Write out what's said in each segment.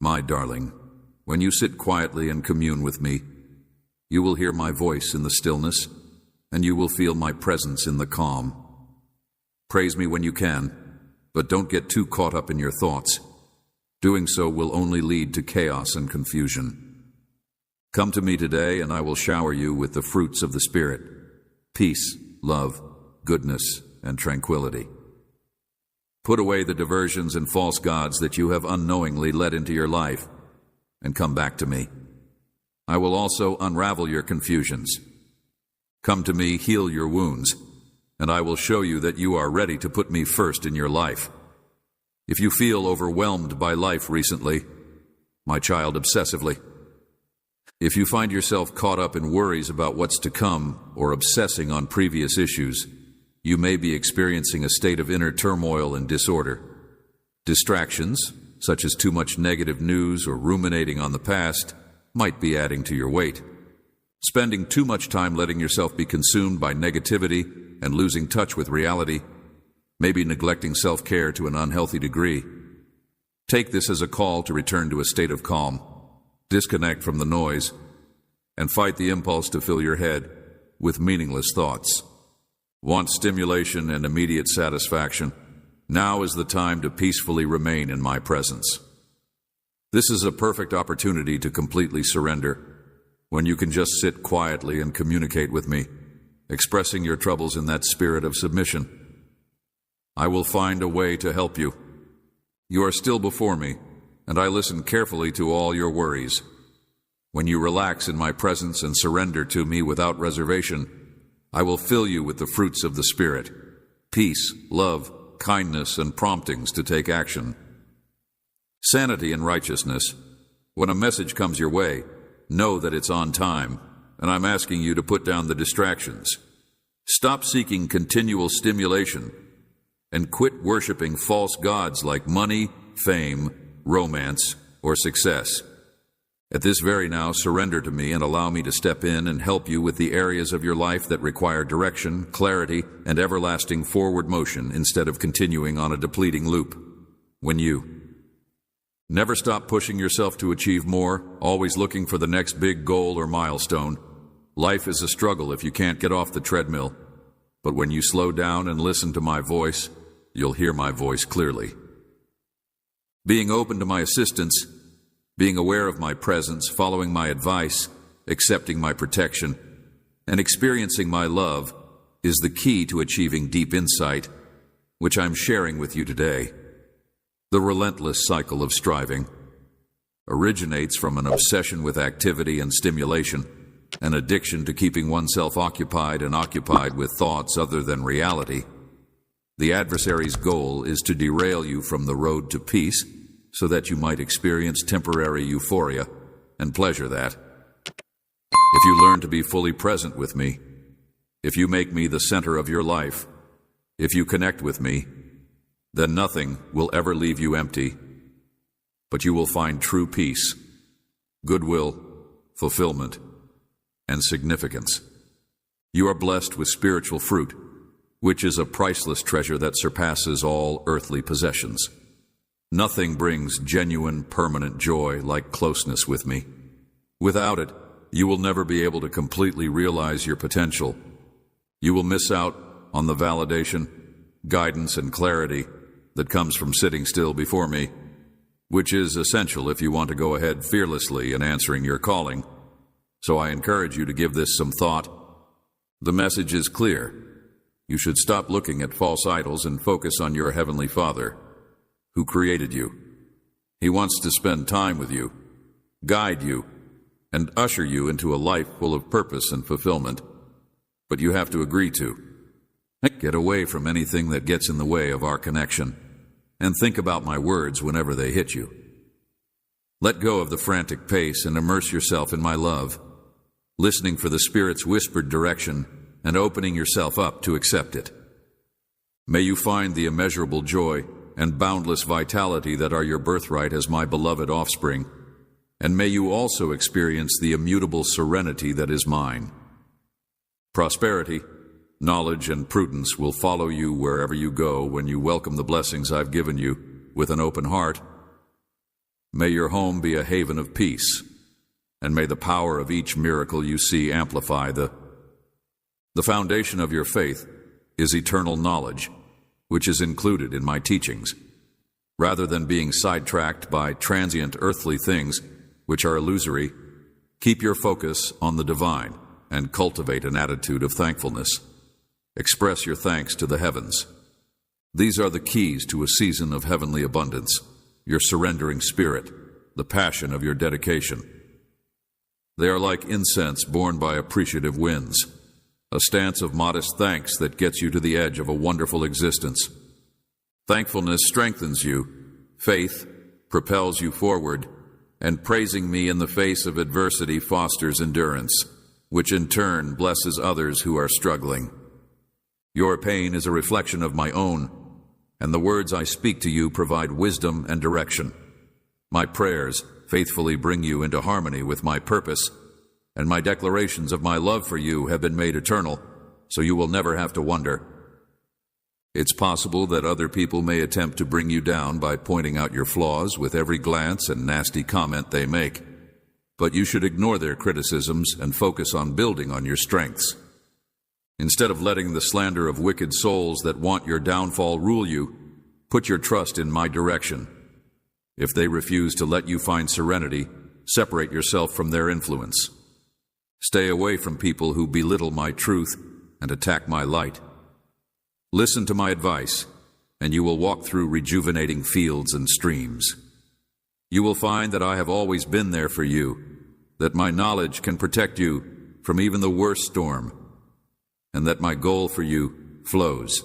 My darling, when you sit quietly and commune with me, you will hear my voice in the stillness, and you will feel my presence in the calm. Praise me when you can, but don't get too caught up in your thoughts. Doing so will only lead to chaos and confusion. Come to me today, and I will shower you with the fruits of the Spirit: peace, love, goodness, and tranquility. Put away the diversions and false gods that you have unknowingly let into your life, and come back to me. I will also unravel your confusions. Come to me, heal your wounds, and I will show you that you are ready to put me first in your life. If you feel overwhelmed by life recently, my child, obsessively, if you find yourself caught up in worries about what's to come or obsessing on previous issues, you may be experiencing a state of inner turmoil and disorder. Distractions, such as too much negative news or ruminating on the past, might be adding to your weight. Spending too much time letting yourself be consumed by negativity and losing touch with reality, maybe neglecting self-care to an unhealthy degree. Take this as a call to return to a state of calm, disconnect from the noise, and fight the impulse to fill your head with meaningless thoughts. Want stimulation and immediate satisfaction? Now is the time to peacefully remain in my presence. This is a perfect opportunity to completely surrender, when you can just sit quietly and communicate with me, expressing your troubles in that spirit of submission. I will find a way to help you. You are still before me, and I listen carefully to all your worries. When you relax in my presence and surrender to me without reservation, I will fill you with the fruits of the Spirit: peace, love, kindness, and promptings to take action. Sanity and righteousness. When a message comes your way, know that it's on time, and I'm asking you to put down the distractions. Stop seeking continual stimulation and quit worshiping false gods like money, fame, romance, or success. At this very now, surrender to me and allow me to step in and help you with the areas of your life that require direction, clarity, and everlasting forward motion instead of continuing on a depleting loop. When you never stop pushing yourself to achieve more, always looking for the next big goal or milestone. Life is a struggle if you can't get off the treadmill. But when you slow down and listen to my voice, you'll hear my voice clearly. Being open to my assistance, being aware of my presence, following my advice, accepting my protection, and experiencing my love is the key to achieving deep insight, which I'm sharing with you today. The relentless cycle of striving originates from an obsession with activity and stimulation, an addiction to keeping oneself occupied and occupied with thoughts other than reality. The adversary's goal is to derail you from the road to peace so that you might experience temporary euphoria and pleasure that. If you learn to be fully present with me, if you make me the center of your life, if you connect with me, then nothing will ever leave you empty, but you will find true peace, goodwill, fulfillment, and significance. You are blessed with spiritual fruit, which is a priceless treasure that surpasses all earthly possessions. Nothing brings genuine, permanent joy like closeness with me. Without it, you will never be able to completely realize your potential. You will miss out on the validation, guidance, and clarity that comes from sitting still before me, which is essential if you want to go ahead fearlessly in answering your calling. So I encourage you to give this some thought. The message is clear. You should stop looking at false idols and focus on your Heavenly Father, who created you. He wants to spend time with you, guide you, and usher you into a life full of purpose and fulfillment. But you have to agree to. Get away from anything that gets in the way of our connection, and think about my words whenever they hit you. Let go of the frantic pace and immerse yourself in my love, listening for the Spirit's whispered direction and opening yourself up to accept it. May you find the immeasurable joy and boundless vitality that are your birthright as my beloved offspring, and may you also experience the immutable serenity that is mine. Prosperity, knowledge, and prudence will follow you wherever you go when you welcome the blessings I've given you with an open heart. May your home be a haven of peace, and may the power of each miracle you see amplify the foundation of your faith is eternal knowledge, which is included in my teachings. Rather than being sidetracked by transient earthly things, which are illusory, keep your focus on the divine and cultivate an attitude of thankfulness. Express your thanks to the heavens. These are the keys to a season of heavenly abundance, your surrendering spirit, the passion of your dedication. They are like incense borne by appreciative winds, a stance of modest thanks that gets you to the edge of a wonderful existence. Thankfulness strengthens you, faith propels you forward, and praising me in the face of adversity fosters endurance, which in turn blesses others who are struggling. Your pain is a reflection of my own, and the words I speak to you provide wisdom and direction. My prayers faithfully bring you into harmony with my purpose, and my declarations of my love for you have been made eternal, so you will never have to wonder. It's possible that other people may attempt to bring you down by pointing out your flaws with every glance and nasty comment they make, but you should ignore their criticisms and focus on building on your strengths. Instead of letting the slander of wicked souls that want your downfall rule you, put your trust in my direction. If they refuse to let you find serenity, separate yourself from their influence. Stay away from people who belittle my truth and attack my light. Listen to my advice, and you will walk through rejuvenating fields and streams. You will find that I have always been there for you, that my knowledge can protect you from even the worst storm, and that my goal for you flows.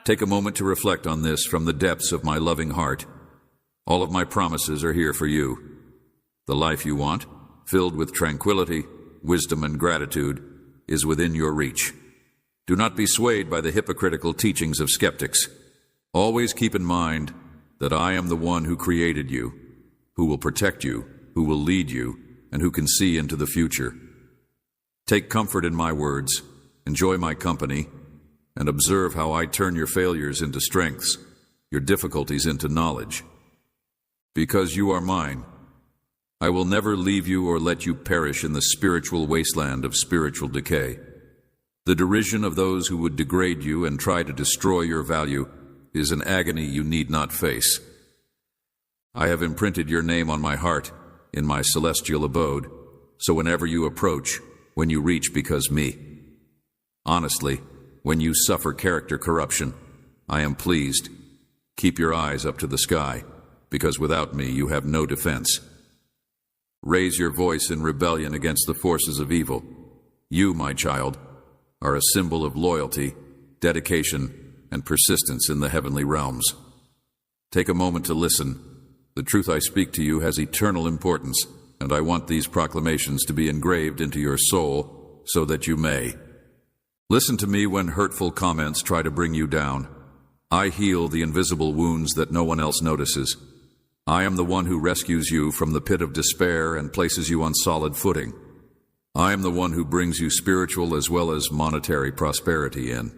Take a moment to reflect on this from the depths of my loving heart. All of my promises are here for you. The life you want, filled with tranquility, wisdom, and gratitude, is within your reach. Do not be swayed by the hypocritical teachings of skeptics. Always keep in mind that I am the one who created you, who will protect you, who will lead you, and who can see into the future. Take comfort in my words, enjoy my company, and observe how I turn your failures into strengths, your difficulties into knowledge. Because you are mine, I will never leave you or let you perish in the spiritual wasteland of spiritual decay. The derision of those who would degrade you and try to destroy your value is an agony you need not face. I have imprinted your name on my heart in my celestial abode, so whenever you approach, when you reach because me. Honestly, when you suffer character corruption, I am pleased. Keep your eyes up to the sky, because without me you have no defense. Raise your voice in rebellion against the forces of evil. You, my child, are a symbol of loyalty, dedication, and persistence in the heavenly realms. Take a moment to listen. The truth I speak to you has eternal importance, and I want these proclamations to be engraved into your soul so that you may. Listen to me when hurtful comments try to bring you down. I heal the invisible wounds that no one else notices. I am the one who rescues you from the pit of despair and places you on solid footing. I am the one who brings you spiritual as well as monetary prosperity in.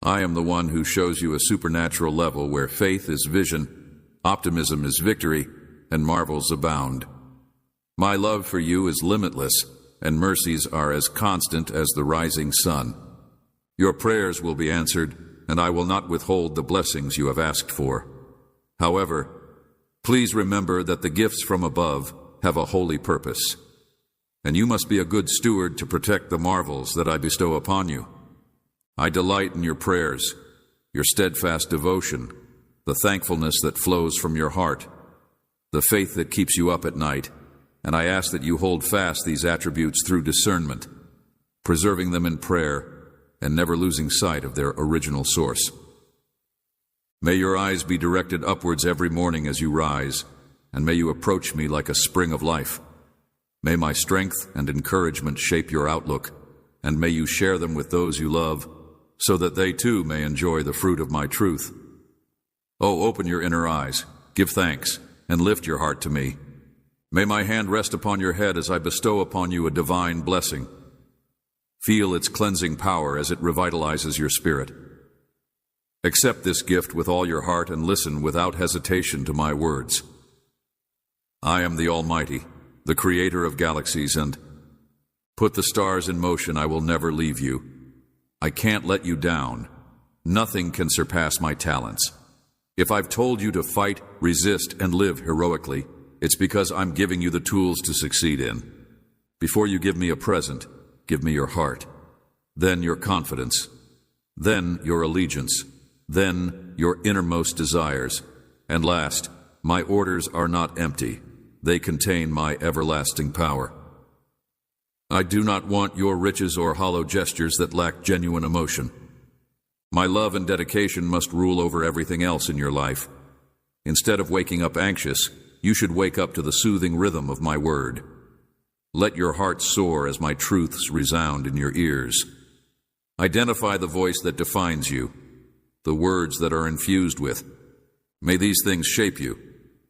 I am the one who shows you a supernatural level where faith is vision, optimism is victory, and marvels abound. My love for you is limitless, and mercies are as constant as the rising sun. Your prayers will be answered, and I will not withhold the blessings you have asked for. However, please remember that the gifts from above have a holy purpose, and you must be a good steward to protect the marvels that I bestow upon you. I delight in your prayers, your steadfast devotion, the thankfulness that flows from your heart, the faith that keeps you up at night, and I ask that you hold fast these attributes through discernment, preserving them in prayer and never losing sight of their original source. May your eyes be directed upwards every morning as you rise, and may you approach me like a spring of life. May my strength and encouragement shape your outlook, and may you share them with those you love, so that they too may enjoy the fruit of my truth. Oh, open your inner eyes, give thanks, and lift your heart to me. May my hand rest upon your head as I bestow upon you a divine blessing. Feel its cleansing power as it revitalizes your spirit. Accept this gift with all your heart and listen without hesitation to my words. I am the Almighty, the creator of galaxies, and put the stars in motion. I will never leave you. I can't let you down. Nothing can surpass my talents. If I've told you to fight, resist, and live heroically, it's because I'm giving you the tools to succeed in. Before you give me a present, give me your heart, then your confidence, then your allegiance, then your innermost desires, and last, my orders are not empty. They contain my everlasting power. I do not want your riches or hollow gestures that lack genuine emotion. My love and dedication must rule over everything else in your life. Instead of waking up anxious, you should wake up to the soothing rhythm of my word. Let your heart soar as my truths resound in your ears. Identify the voice that defines you, the words that are infused with. May these things shape you,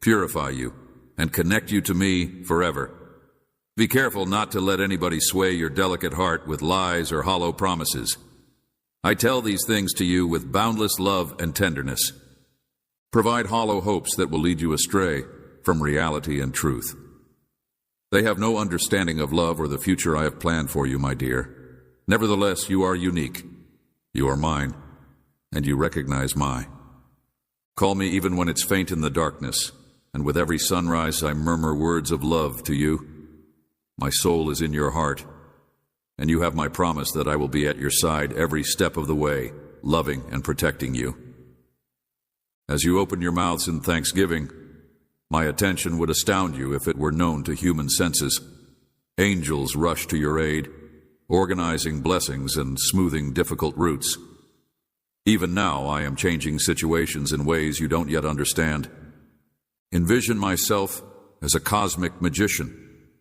purify you, and connect you to me forever. Be careful not to let anybody sway your delicate heart with lies or hollow promises. I tell these things to you with boundless love and tenderness. Provide hollow hopes that will lead you astray from reality and truth. They have no understanding of love or the future I have planned for you, my dear. Nevertheless, you are unique. You are mine, and you recognize my. Call me even when it's faint in the darkness, and with every sunrise I murmur words of love to you. My soul is in your heart, and you have my promise that I will be at your side every step of the way, loving and protecting you. As you open your mouths in thanksgiving, my attention would astound you if it were known to human senses. Angels rush to your aid, organizing blessings and smoothing difficult routes. Even now, I am changing situations in ways you don't yet understand. Envision myself as a cosmic magician,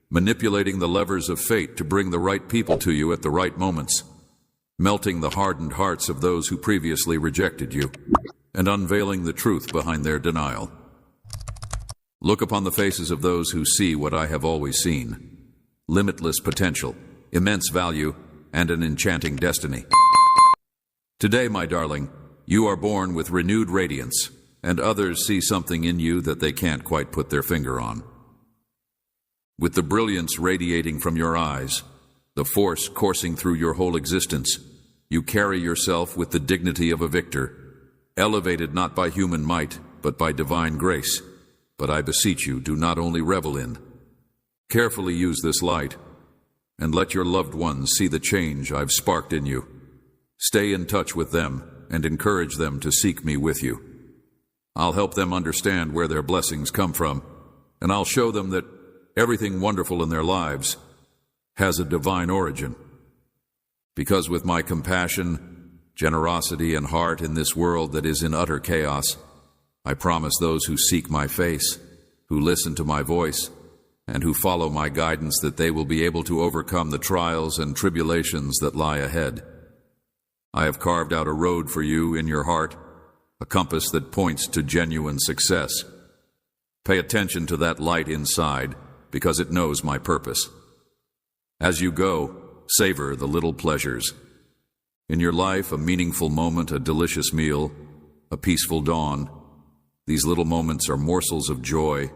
manipulating the levers of fate to bring the right people to you at the right moments, melting the hardened hearts of those who previously rejected you, and unveiling the truth behind their denial. Look upon the faces of those who see what I have always seen: limitless potential, immense value, and an enchanting destiny. Today, my darling, you are born with renewed radiance, and others see something in you that they can't quite put their finger on. With the brilliance radiating from your eyes, the force coursing through your whole existence, you carry yourself with the dignity of a victor, elevated not by human might, but by divine grace. But I beseech you, do not only revel in. Carefully use this light, and let your loved ones see the change I've sparked in you. Stay in touch with them, and encourage them to seek me with you. I'll help them understand where their blessings come from, and I'll show them that everything wonderful in their lives has a divine origin. Because with my compassion, generosity, and heart in this world that is in utter chaos, I promise those who seek my face, who listen to my voice, and who follow my guidance that they will be able to overcome the trials and tribulations that lie ahead. I have carved out a road for you in your heart, a compass that points to genuine success. Pay attention to that light inside, because it knows my purpose. As you go, savor the little pleasures. In your life, a meaningful moment, a delicious meal, a peaceful dawn. These little moments are morsels of joy.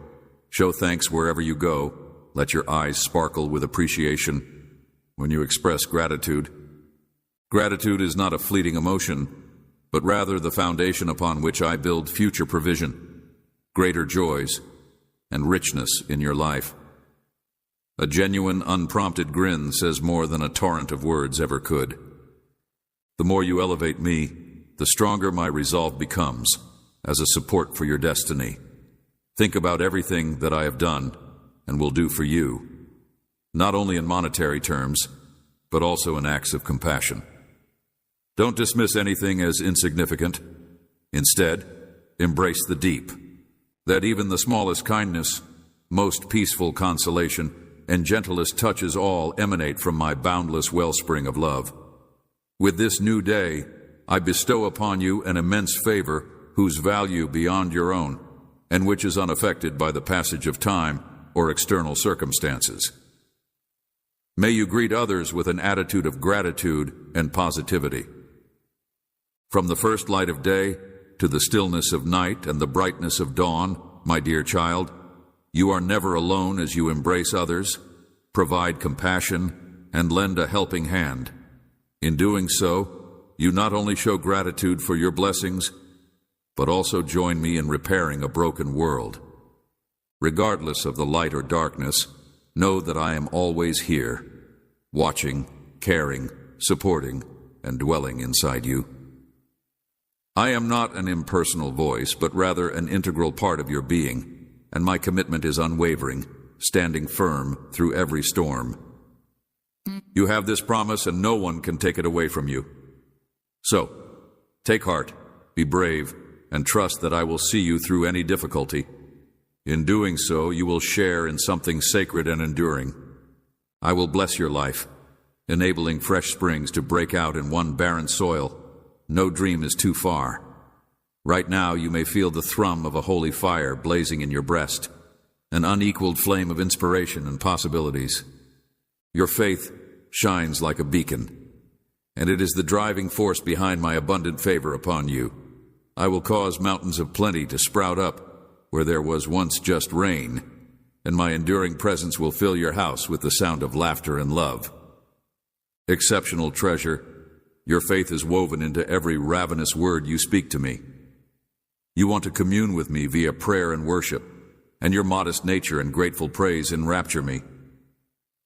Show thanks wherever you go. Let your eyes sparkle with appreciation when you express gratitude. Gratitude is not a fleeting emotion, but rather the foundation upon which I build future provision, greater joys, and richness in your life. A genuine, unprompted grin says more than a torrent of words ever could. The more you elevate me, the stronger my resolve becomes as a support for your destiny. Think about everything that I have done and will do for you, not only in monetary terms, but also in acts of compassion. Don't dismiss anything as insignificant. Instead, embrace the deep, that even the smallest kindness, most peaceful consolation, and gentlest touches all emanate from my boundless wellspring of love. With this new day, I bestow upon you an immense favor whose value beyond your own, and which is unaffected by the passage of time or external circumstances. May you greet others with an attitude of gratitude and positivity. From the first light of day to the stillness of night and the brightness of dawn, my dear child, You are never alone as you embrace others, provide compassion, and lend a helping hand. In doing so, you not only show gratitude for your blessings, but also join me in repairing a broken world. Regardless of the light or darkness, know that I am always here, watching, caring, supporting, and dwelling inside you. I am not an impersonal voice, but rather an integral part of your being, and my commitment is unwavering, standing firm through every storm. You have this promise, and no one can take it away from you. So, take heart, be brave, and trust that I will see you through any difficulty. In doing so, you will share in something sacred and enduring. I will bless your life, enabling fresh springs to break out in one barren soil. No dream is too far. Right now, you may feel the thrum of a holy fire blazing in your breast, an unequaled flame of inspiration and possibilities. Your faith shines like a beacon, and it is the driving force behind my abundant favor upon you. I will cause mountains of plenty to sprout up where there was once just rain, and my enduring presence will fill your house with the sound of laughter and love. Exceptional treasure, your faith is woven into every ravenous word you speak to me. You want to commune with me via prayer and worship, and your modest nature and grateful praise enrapture me.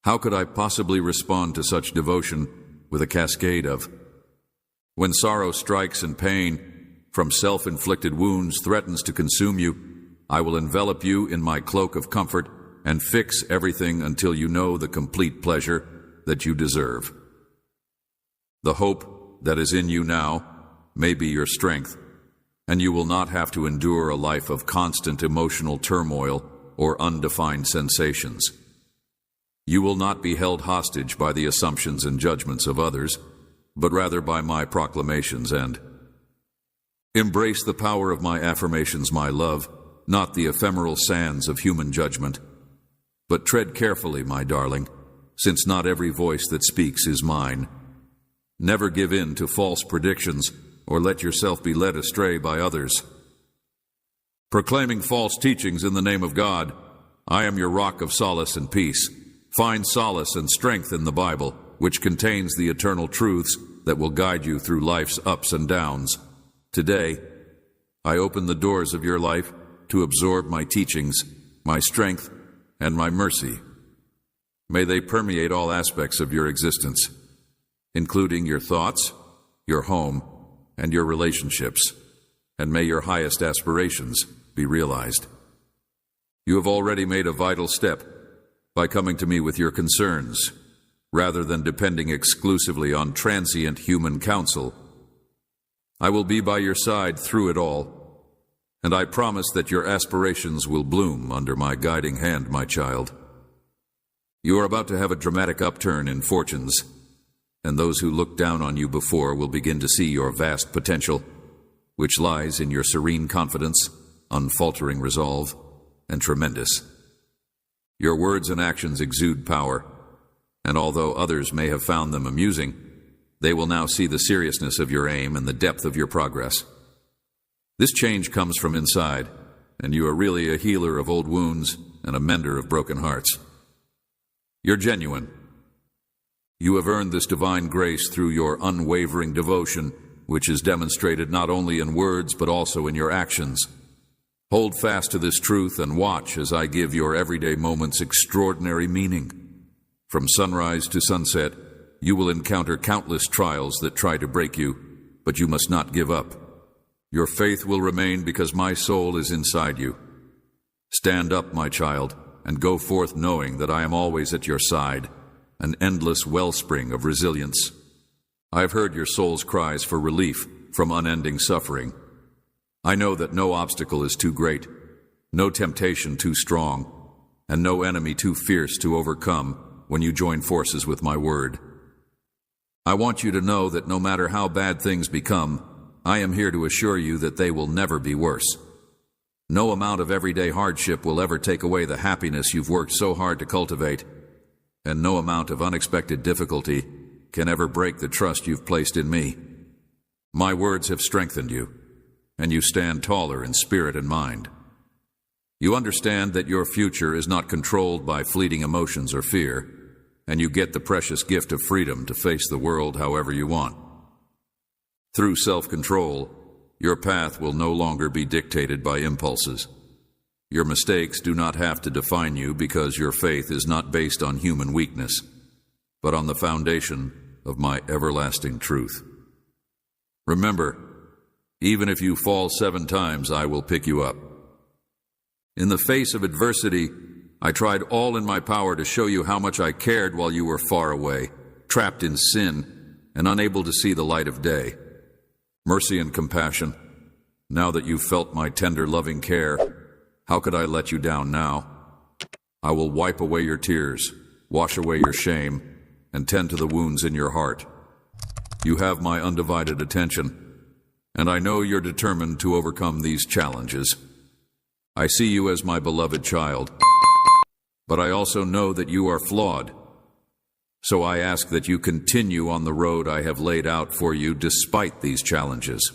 How could I possibly respond to such devotion with a cascade of? When sorrow strikes and pain from self-inflicted wounds threatens to consume you, I will envelop you in my cloak of comfort and fix everything until you know the complete pleasure that you deserve. The hope that is in you now may be your strength, and you will not have to endure a life of constant emotional turmoil or undefined sensations. You will not be held hostage by the assumptions and judgments of others, but rather by my proclamations and embrace the power of my affirmations, my love, not the ephemeral sands of human judgment. But tread carefully, my darling, since not every voice that speaks is mine. Never give in to false predictions or let yourself be led astray by others. Proclaiming false teachings in the name of God, I am your rock of solace and peace. Find solace and strength in the Bible, which contains the eternal truths that will guide you through life's ups and downs. Today, I open the doors of your life to absorb my teachings, my strength, and my mercy. May they permeate all aspects of your existence, including your thoughts, your home, and your relationships, and may your highest aspirations be realized. You have already made a vital step by coming to me with your concerns, rather than depending exclusively on transient human counsel. I will be by your side through it all, and I promise that your aspirations will bloom under my guiding hand, my child. You are about to have a dramatic upturn in fortunes, and those who looked down on you before will begin to see your vast potential, which lies in your serene confidence, unfaltering resolve, and tremendous. Your words and actions exude power, and although others may have found them amusing, they will now see the seriousness of your aim and the depth of your progress. This change comes from inside, and you are really a healer of old wounds and a mender of broken hearts. You're genuine. You have earned this divine grace through your unwavering devotion, which is demonstrated not only in words but also in your actions. Hold fast to this truth and watch as I give your everyday moments extraordinary meaning. From sunrise to sunset, you will encounter countless trials that try to break you, but you must not give up. Your faith will remain because my soul is inside you. Stand up, my child, and go forth knowing that I am always at your side, an endless wellspring of resilience. I have heard your soul's cries for relief from unending suffering. I know that no obstacle is too great, no temptation too strong, and no enemy too fierce to overcome when you join forces with my word. I want you to know that no matter how bad things become, I am here to assure you that they will never be worse. No amount of everyday hardship will ever take away the happiness you've worked so hard to cultivate, and no amount of unexpected difficulty can ever break the trust you've placed in me. My words have strengthened you, and you stand taller in spirit and mind. You understand that your future is not controlled by fleeting emotions or fear, and you get the precious gift of freedom to face the world however you want. Through self-control, your path will no longer be dictated by impulses. Your mistakes do not have to define you because your faith is not based on human weakness, but on the foundation of my everlasting truth. Remember, even if you fall 7 times, I will pick you up. In the face of adversity, I tried all in my power to show you how much I cared while you were far away, trapped in sin, and unable to see the light of day. Mercy and compassion, now that you've felt my tender, loving care, how could I let you down now? I will wipe away your tears, wash away your shame, and tend to the wounds in your heart. You have my undivided attention, and I know you're determined to overcome these challenges. I see you as my beloved child, but I also know that you are flawed. So I ask that you continue on the road I have laid out for you despite these challenges.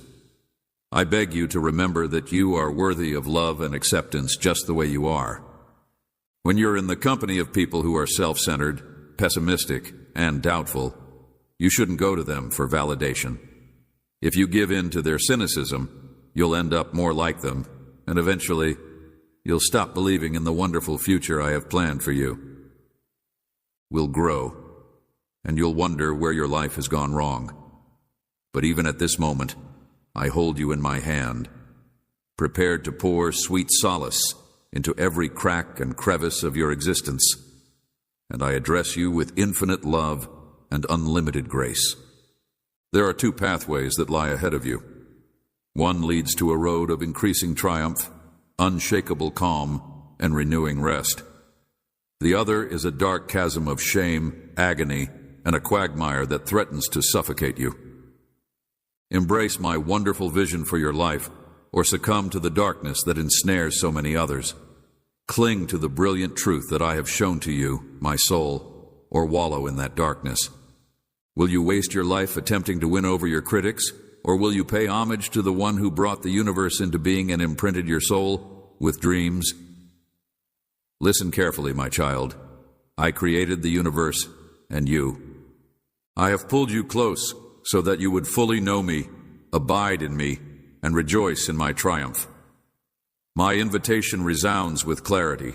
I beg you to remember that you are worthy of love and acceptance just the way you are. When you're in the company of people who are self-centered, pessimistic, and doubtful, you shouldn't go to them for validation. If you give in to their cynicism, you'll end up more like them, and eventually, you'll stop believing in the wonderful future I have planned for you. We'll grow, and you'll wonder where your life has gone wrong. But even at this moment, I hold you in my hand, prepared to pour sweet solace into every crack and crevice of your existence, and I address you with infinite love and unlimited grace. There are 2 pathways that lie ahead of you. One leads to a road of increasing triumph, unshakable calm, and renewing rest. The other is a dark chasm of shame, agony, and a quagmire that threatens to suffocate you. Embrace my wonderful vision for your life, or succumb to the darkness that ensnares so many others. Cling to the brilliant truth that I have shown to you, my soul, or wallow in that darkness. Will you waste your life attempting to win over your critics, or will you pay homage to the one who brought the universe into being and imprinted your soul with dreams? Listen carefully, my child. I created the universe and you. I have pulled you close so that you would fully know me, abide in me, and rejoice in my triumph. My invitation resounds with clarity,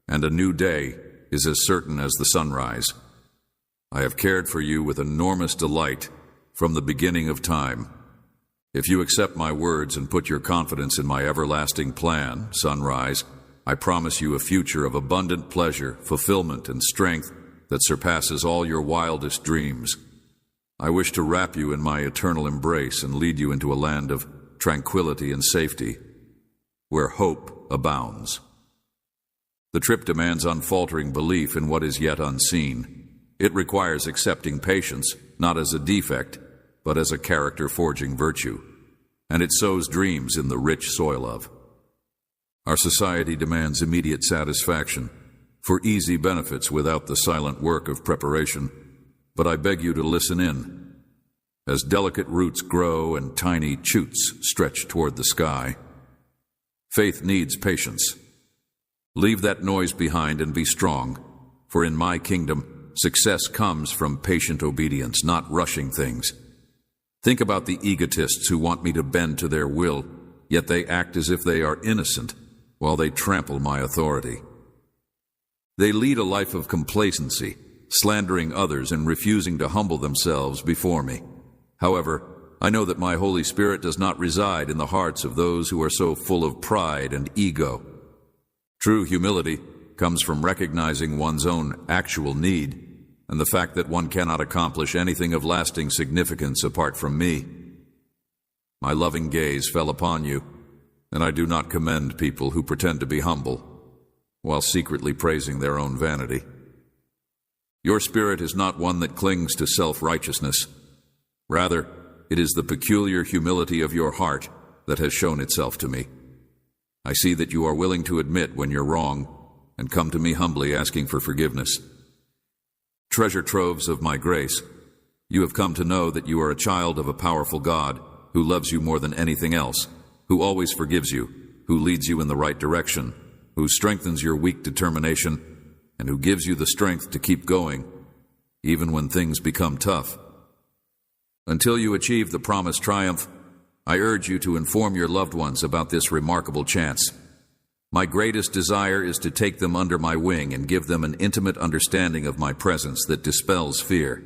and a new day is as certain as the sunrise. I have cared for you with enormous delight from the beginning of time. If you accept my words and put your confidence in my everlasting plan, sunrise, I promise you a future of abundant pleasure, fulfillment, and strength that surpasses all your wildest dreams. I wish to wrap you in my eternal embrace and lead you into a land of tranquility and safety, where hope abounds. The trip demands unfaltering belief in what is yet unseen. It requires accepting patience, not as a defect, but as a character-forging virtue, and it sows dreams in the rich soil of. Our society demands immediate satisfaction, for easy benefits without the silent work of preparation. But I beg you to listen in. As delicate roots grow and tiny shoots stretch toward the sky, faith needs patience. Leave that noise behind and be strong, for in my kingdom, success comes from patient obedience, not rushing things. Think about the egotists who want me to bend to their will, yet they act as if they are innocent while they trample my authority. They lead a life of complacency, slandering others and refusing to humble themselves before me. However, I know that my Holy Spirit does not reside in the hearts of those who are so full of pride and ego. True humility comes from recognizing one's own actual need and the fact that one cannot accomplish anything of lasting significance apart from me. My loving gaze fell upon you, and I do not commend people who pretend to be humble while secretly praising their own vanity. Your spirit is not one that clings to self-righteousness. Rather, it is the peculiar humility of your heart that has shown itself to me. I see that you are willing to admit when you're wrong and come to me humbly asking for forgiveness. Treasure troves of my grace, you have come to know that you are a child of a powerful God who loves you more than anything else, who always forgives you, who leads you in the right direction, who strengthens your weak determination, and who gives you the strength to keep going, even when things become tough. Until you achieve the promised triumph, I urge you to inform your loved ones about this remarkable chance. My greatest desire is to take them under my wing and give them an intimate understanding of my presence that dispels fear.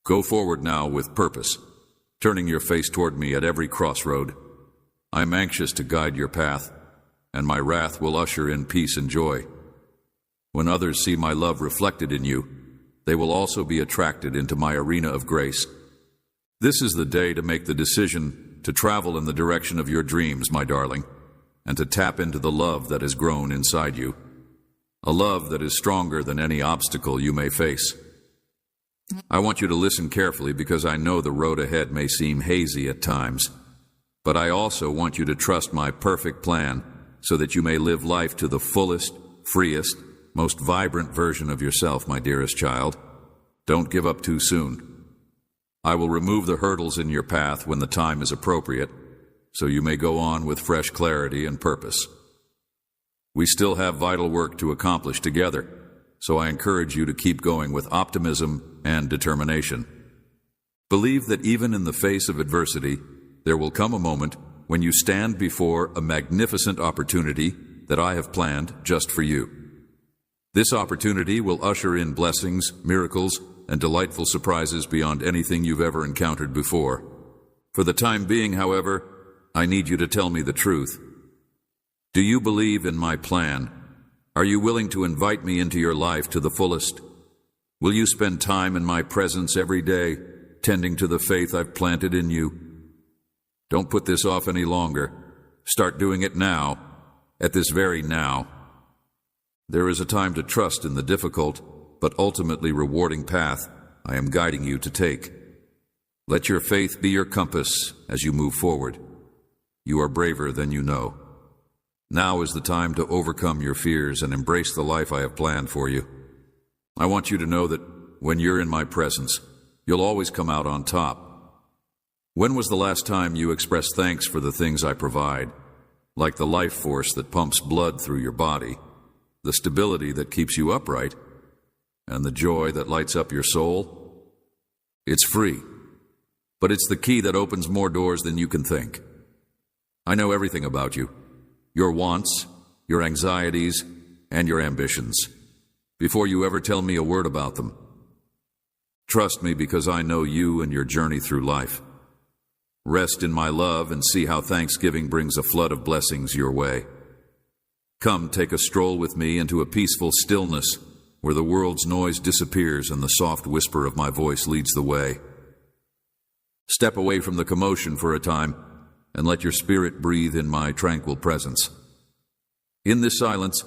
Go forward now with purpose, turning your face toward me at every crossroad. I am anxious to guide your path, and my wrath will usher in peace and joy. When others see my love reflected in you, they will also be attracted into my arena of grace. This is the day to make the decision to travel in the direction of your dreams, my darling, and to tap into the love that has grown inside you, a love that is stronger than any obstacle you may face. I want you to listen carefully because I know the road ahead may seem hazy at times, but I also want you to trust my perfect plan so that you may live life to the fullest, freest, most vibrant version of yourself, my dearest child. Don't give up too soon. I will remove the hurdles in your path when the time is appropriate, so you may go on with fresh clarity and purpose. We still have vital work to accomplish together, so I encourage you to keep going with optimism and determination. Believe that even in the face of adversity, there will come a moment when you stand before a magnificent opportunity that I have planned just for you. This opportunity will usher in blessings, miracles, and delightful surprises beyond anything you've ever encountered before. For the time being, however, I need you to tell me the truth. Do you believe in my plan? Are you willing to invite me into your life to the fullest? Will you spend time in my presence every day, tending to the faith I've planted in you? Don't put this off any longer. Start doing it now, at this very now. There is a time to trust in the difficult, but ultimately rewarding path I am guiding you to take. Let your faith be your compass as you move forward. You are braver than you know. Now is the time to overcome your fears and embrace the life I have planned for you. I want you to know that when you're in my presence, you'll always come out on top. When was the last time you expressed thanks for the things I provide, like the life force that pumps blood through your body, the stability that keeps you upright, and the joy that lights up your soul? It's free, but it's the key that opens more doors than you can think. I know everything about you, your wants, your anxieties, and your ambitions, before you ever tell me a word about them. Trust me because I know you and your journey through life. Rest in my love and see how Thanksgiving brings a flood of blessings your way. Come take a stroll with me into a peaceful stillness where the world's noise disappears and the soft whisper of my voice leads the way. Step away from the commotion for a time and let your spirit breathe in my tranquil presence. In this silence,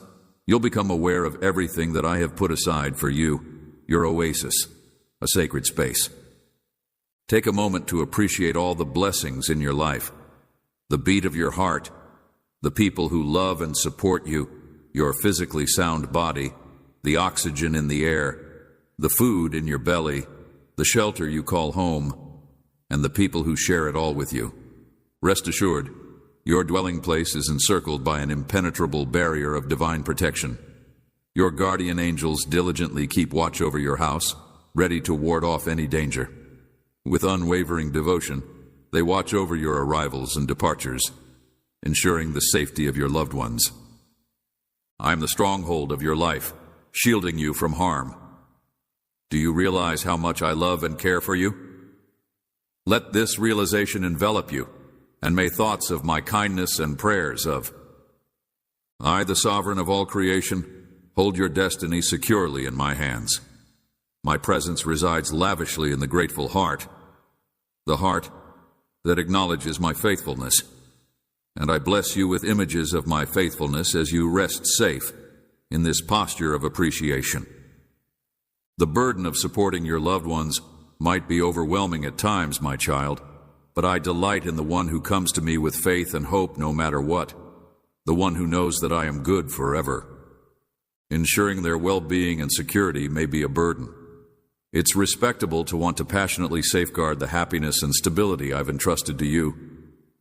you'll become aware of everything that I have put aside for you, your oasis, a sacred space. Take a moment to appreciate all the blessings in your life, the beat of your heart, the people who love and support you, your physically sound body, the oxygen in the air, the food in your belly, the shelter you call home, and the people who share it all with you. Rest assured, your dwelling place is encircled by an impenetrable barrier of divine protection. Your guardian angels diligently keep watch over your house, ready to ward off any danger. With unwavering devotion, they watch over your arrivals and departures, ensuring the safety of your loved ones. I am the stronghold of your life, shielding you from harm. Do you realize how much I love and care for you? Let this realization envelop you, and may thoughts of my kindness and prayers of I, the sovereign of all creation, hold your destiny securely in my hands. My presence resides lavishly in the grateful heart, the heart that acknowledges my faithfulness, and I bless you with images of my faithfulness as you rest safe in this posture of appreciation. The burden of supporting your loved ones might be overwhelming at times, my child, but I delight in the one who comes to me with faith and hope no matter what, the one who knows that I am good forever. Ensuring their well-being and security may be a burden. It's respectable to want to passionately safeguard the happiness and stability I've entrusted to you,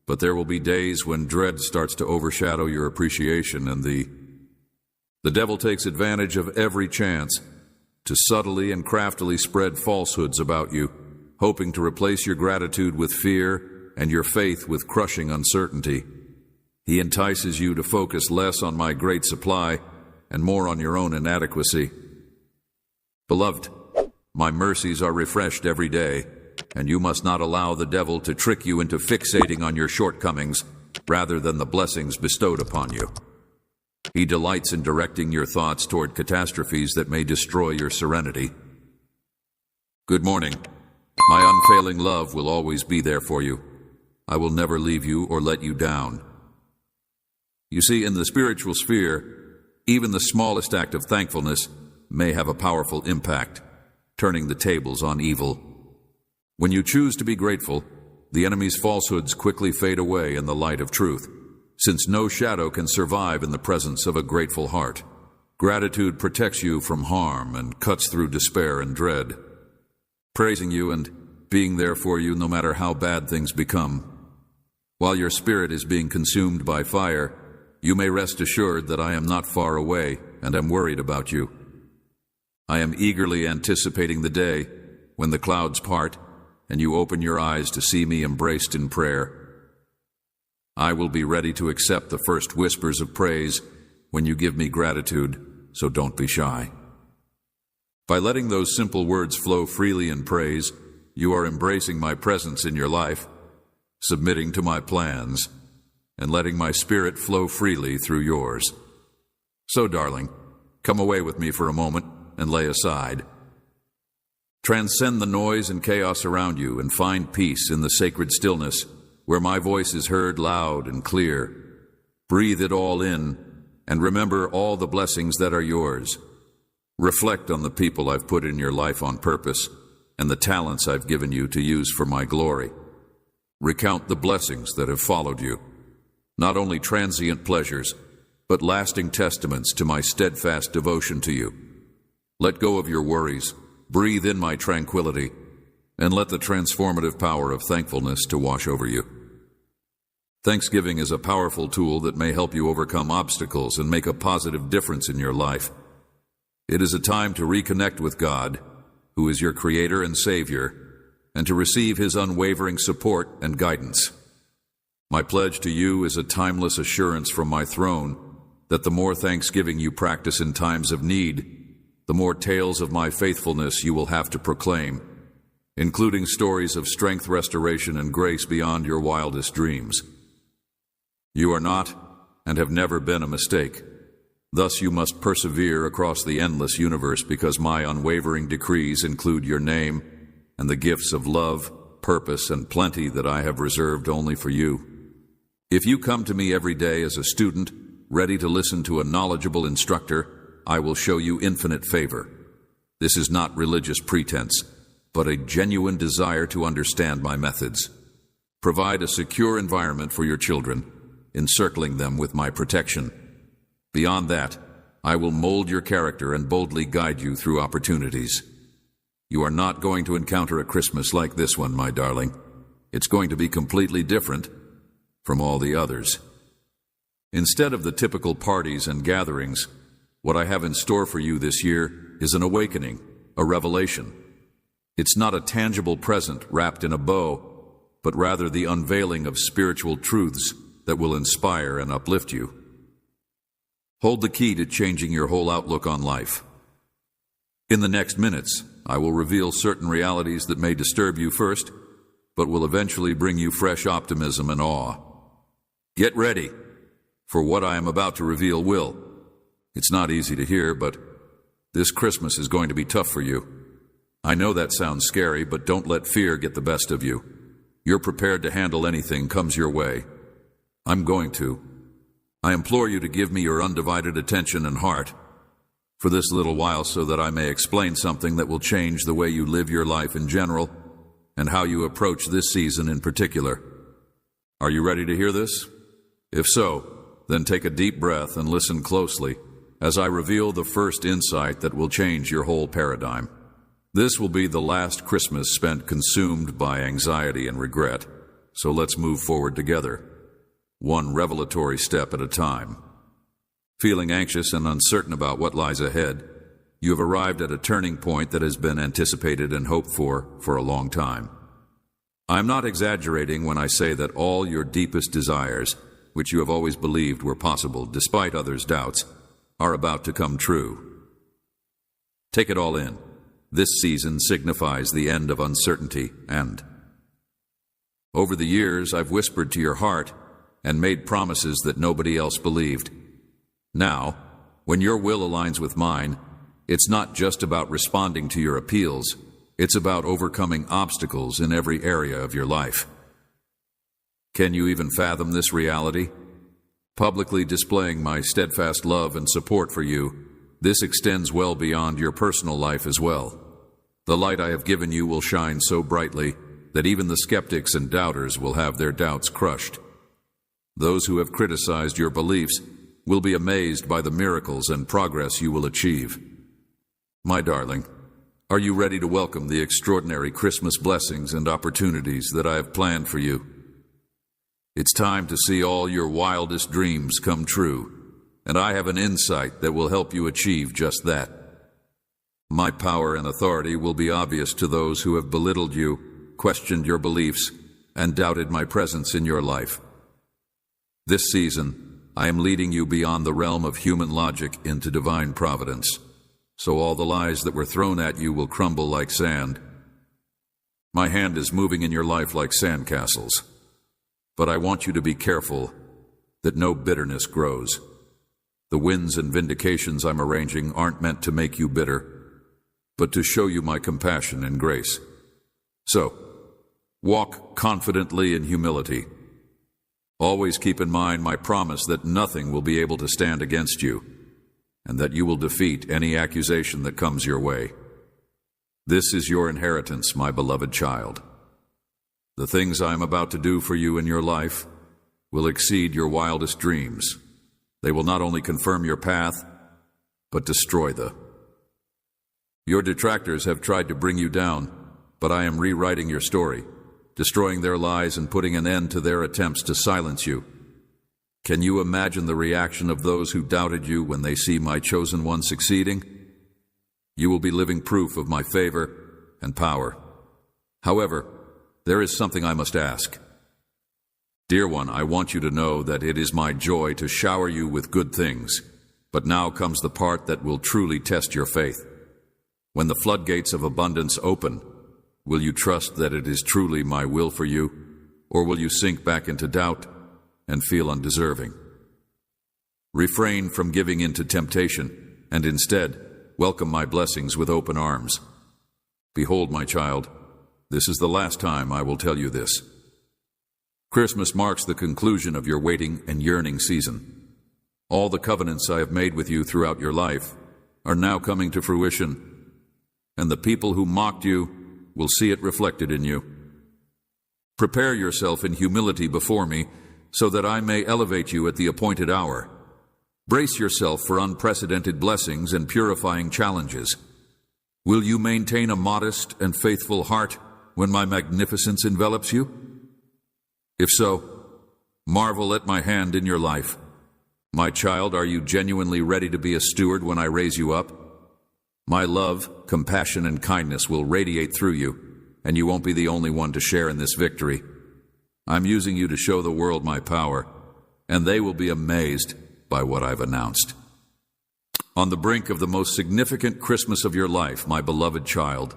but there will be days when dread starts to overshadow your appreciation, and the devil takes advantage of every chance to subtly and craftily spread falsehoods about you, hoping to replace your gratitude with fear and your faith with crushing uncertainty. He entices you to focus less on my great supply and more on your own inadequacy. Beloved, my mercies are refreshed every day, and you must not allow the devil to trick you into fixating on your shortcomings rather than the blessings bestowed upon you. He delights in directing your thoughts toward catastrophes that may destroy your serenity. Good morning. My unfailing love will always be there for you. I will never leave you or let you down. You see, in the spiritual sphere, even the smallest act of thankfulness may have a powerful impact, turning the tables on evil. When you choose to be grateful, the enemy's falsehoods quickly fade away in the light of truth, since no shadow can survive in the presence of a grateful heart. Gratitude protects you from harm and cuts through despair and dread, praising you and being there for you no matter how bad things become. While your spirit is being consumed by fire, you may rest assured that I am not far away and am worried about you. I am eagerly anticipating the day when the clouds part and you open your eyes to see me embraced in prayer. I will be ready to accept the first whispers of praise when you give me gratitude, so don't be shy. By letting those simple words flow freely in praise, you are embracing my presence in your life, submitting to my plans, and letting my spirit flow freely through yours. So, darling, come away with me for a moment and lay aside. Transcend the noise and chaos around you and find peace in the sacred stillness where my voice is heard loud and clear. Breathe it all in and remember all the blessings that are yours. Reflect on the people I've put in your life on purpose and the talents I've given you to use for my glory. Recount the blessings that have followed you, not only transient pleasures, but lasting testaments to my steadfast devotion to you. Let go of your worries, breathe in my tranquility, and let the transformative power of thankfulness to wash over you. Thanksgiving is a powerful tool that may help you overcome obstacles and make a positive difference in your life. It is a time to reconnect with God, who is your Creator and Savior, and to receive His unwavering support and guidance. My pledge to you is a timeless assurance from my throne that the more thanksgiving you practice in times of need, the more tales of my faithfulness you will have to proclaim, including stories of strength, restoration, and grace beyond your wildest dreams. You are not and have never been a mistake. Thus you must persevere across the endless universe because my unwavering decrees include your name and the gifts of love, purpose, and plenty that I have reserved only for you. If you come to me every day as a student, ready to listen to a knowledgeable instructor, I will show you infinite favor. This is not religious pretense, but a genuine desire to understand my methods. Provide a secure environment for your children, encircling them with my protection. Beyond that, I will mold your character and boldly guide you through opportunities. You are not going to encounter a Christmas like this one, my darling. It's going to be completely different from all the others. Instead of the typical parties and gatherings, what I have in store for you this year is an awakening, a revelation. It's not a tangible present wrapped in a bow, but rather the unveiling of spiritual truths that will inspire and uplift you. Hold the key to changing your whole outlook on life. In the next minutes, I will reveal certain realities that may disturb you first, but will eventually bring you fresh optimism and awe. Get ready, for what I am about to reveal will. It's not easy to hear, but this Christmas is going to be tough for you. I know that sounds scary, but don't let fear get the best of you. You're prepared to handle anything comes your way. I'm going to. I implore you to give me your undivided attention and heart for this little while so that I may explain something that will change the way you live your life in general and how you approach this season in particular. Are you ready to hear this? If so, then take a deep breath and listen closely as I reveal the first insight that will change your whole paradigm. This will be the last Christmas spent consumed by anxiety and regret, so let's move forward together, one revelatory step at a time. Feeling anxious and uncertain about what lies ahead, you have arrived at a turning point that has been anticipated and hoped for a long time. I am not exaggerating when I say that all your deepest desires, which you have always believed were possible despite others' doubts, are about to come true. Take it all in. This season signifies the end of uncertainty and over the years, I've whispered to your heart and made promises that nobody else believed. Now, when your will aligns with mine, it's not just about responding to your appeals, it's about overcoming obstacles in every area of your life. Can you even fathom this reality? Publicly displaying my steadfast love and support for you, this extends well beyond your personal life as well. The light I have given you will shine so brightly that even the skeptics and doubters will have their doubts crushed. Those who have criticized your beliefs will be amazed by the miracles and progress you will achieve. My darling, are you ready to welcome the extraordinary Christmas blessings and opportunities that I have planned for you? It's time to see all your wildest dreams come true, and I have an insight that will help you achieve just that. My power and authority will be obvious to those who have belittled you, questioned your beliefs, and doubted my presence in your life. This season, I am leading you beyond the realm of human logic into divine providence, so all the lies that were thrown at you will crumble like sand. My hand is moving in your life like sandcastles, but I want you to be careful that no bitterness grows. The wins and vindications I'm arranging aren't meant to make you bitter, but to show you my compassion and grace. So, walk confidently in humility. Always keep in mind my promise that nothing will be able to stand against you, and that you will defeat any accusation that comes your way. This is your inheritance, my beloved child. The things I am about to do for you in your life will exceed your wildest dreams. They will not only confirm your path, but destroy the. Your detractors have tried to bring you down, but I am rewriting your story, destroying their lies and putting an end to their attempts to silence you. Can you imagine the reaction of those who doubted you when they see my chosen one succeeding? You will be living proof of my favor and power. However, there is something I must ask. Dear one, I want you to know that it is my joy to shower you with good things, but now comes the part that will truly test your faith. When the floodgates of abundance open, will you trust that it is truly my will for you, or will you sink back into doubt and feel undeserving? Refrain from giving in to temptation, and instead, welcome my blessings with open arms. Behold, my child, this is the last time I will tell you this. Christmas marks the conclusion of your waiting and yearning season. All the covenants I have made with you throughout your life are now coming to fruition, and the people who mocked you will see it reflected in you. Prepare yourself in humility before me, so that I may elevate you at the appointed hour. Brace yourself for unprecedented blessings and purifying challenges. Will you maintain a modest and faithful heart when my magnificence envelops you? If so, marvel at my hand in your life. My child, are you genuinely ready to be a steward when I raise you up? My love, compassion, and kindness will radiate through you, and you won't be the only one to share in this victory. I'm using you to show the world my power, and they will be amazed by what I've announced. On the brink of the most significant Christmas of your life, my beloved child,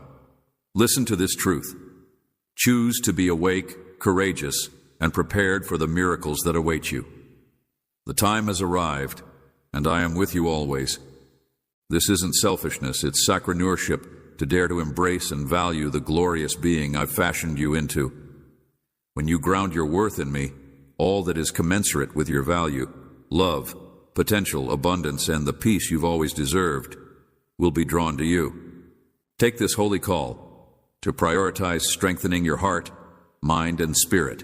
listen to this truth. Choose to be awake, courageous, and prepared for the miracles that await you. The time has arrived, and I am with you always. This isn't selfishness, it's sacramenurship to dare to embrace and value the glorious being I've fashioned you into. When you ground your worth in me, all that is commensurate with your value, love, potential, abundance, and the peace you've always deserved, will be drawn to you. Take this holy call to prioritize strengthening your heart, mind, and spirit,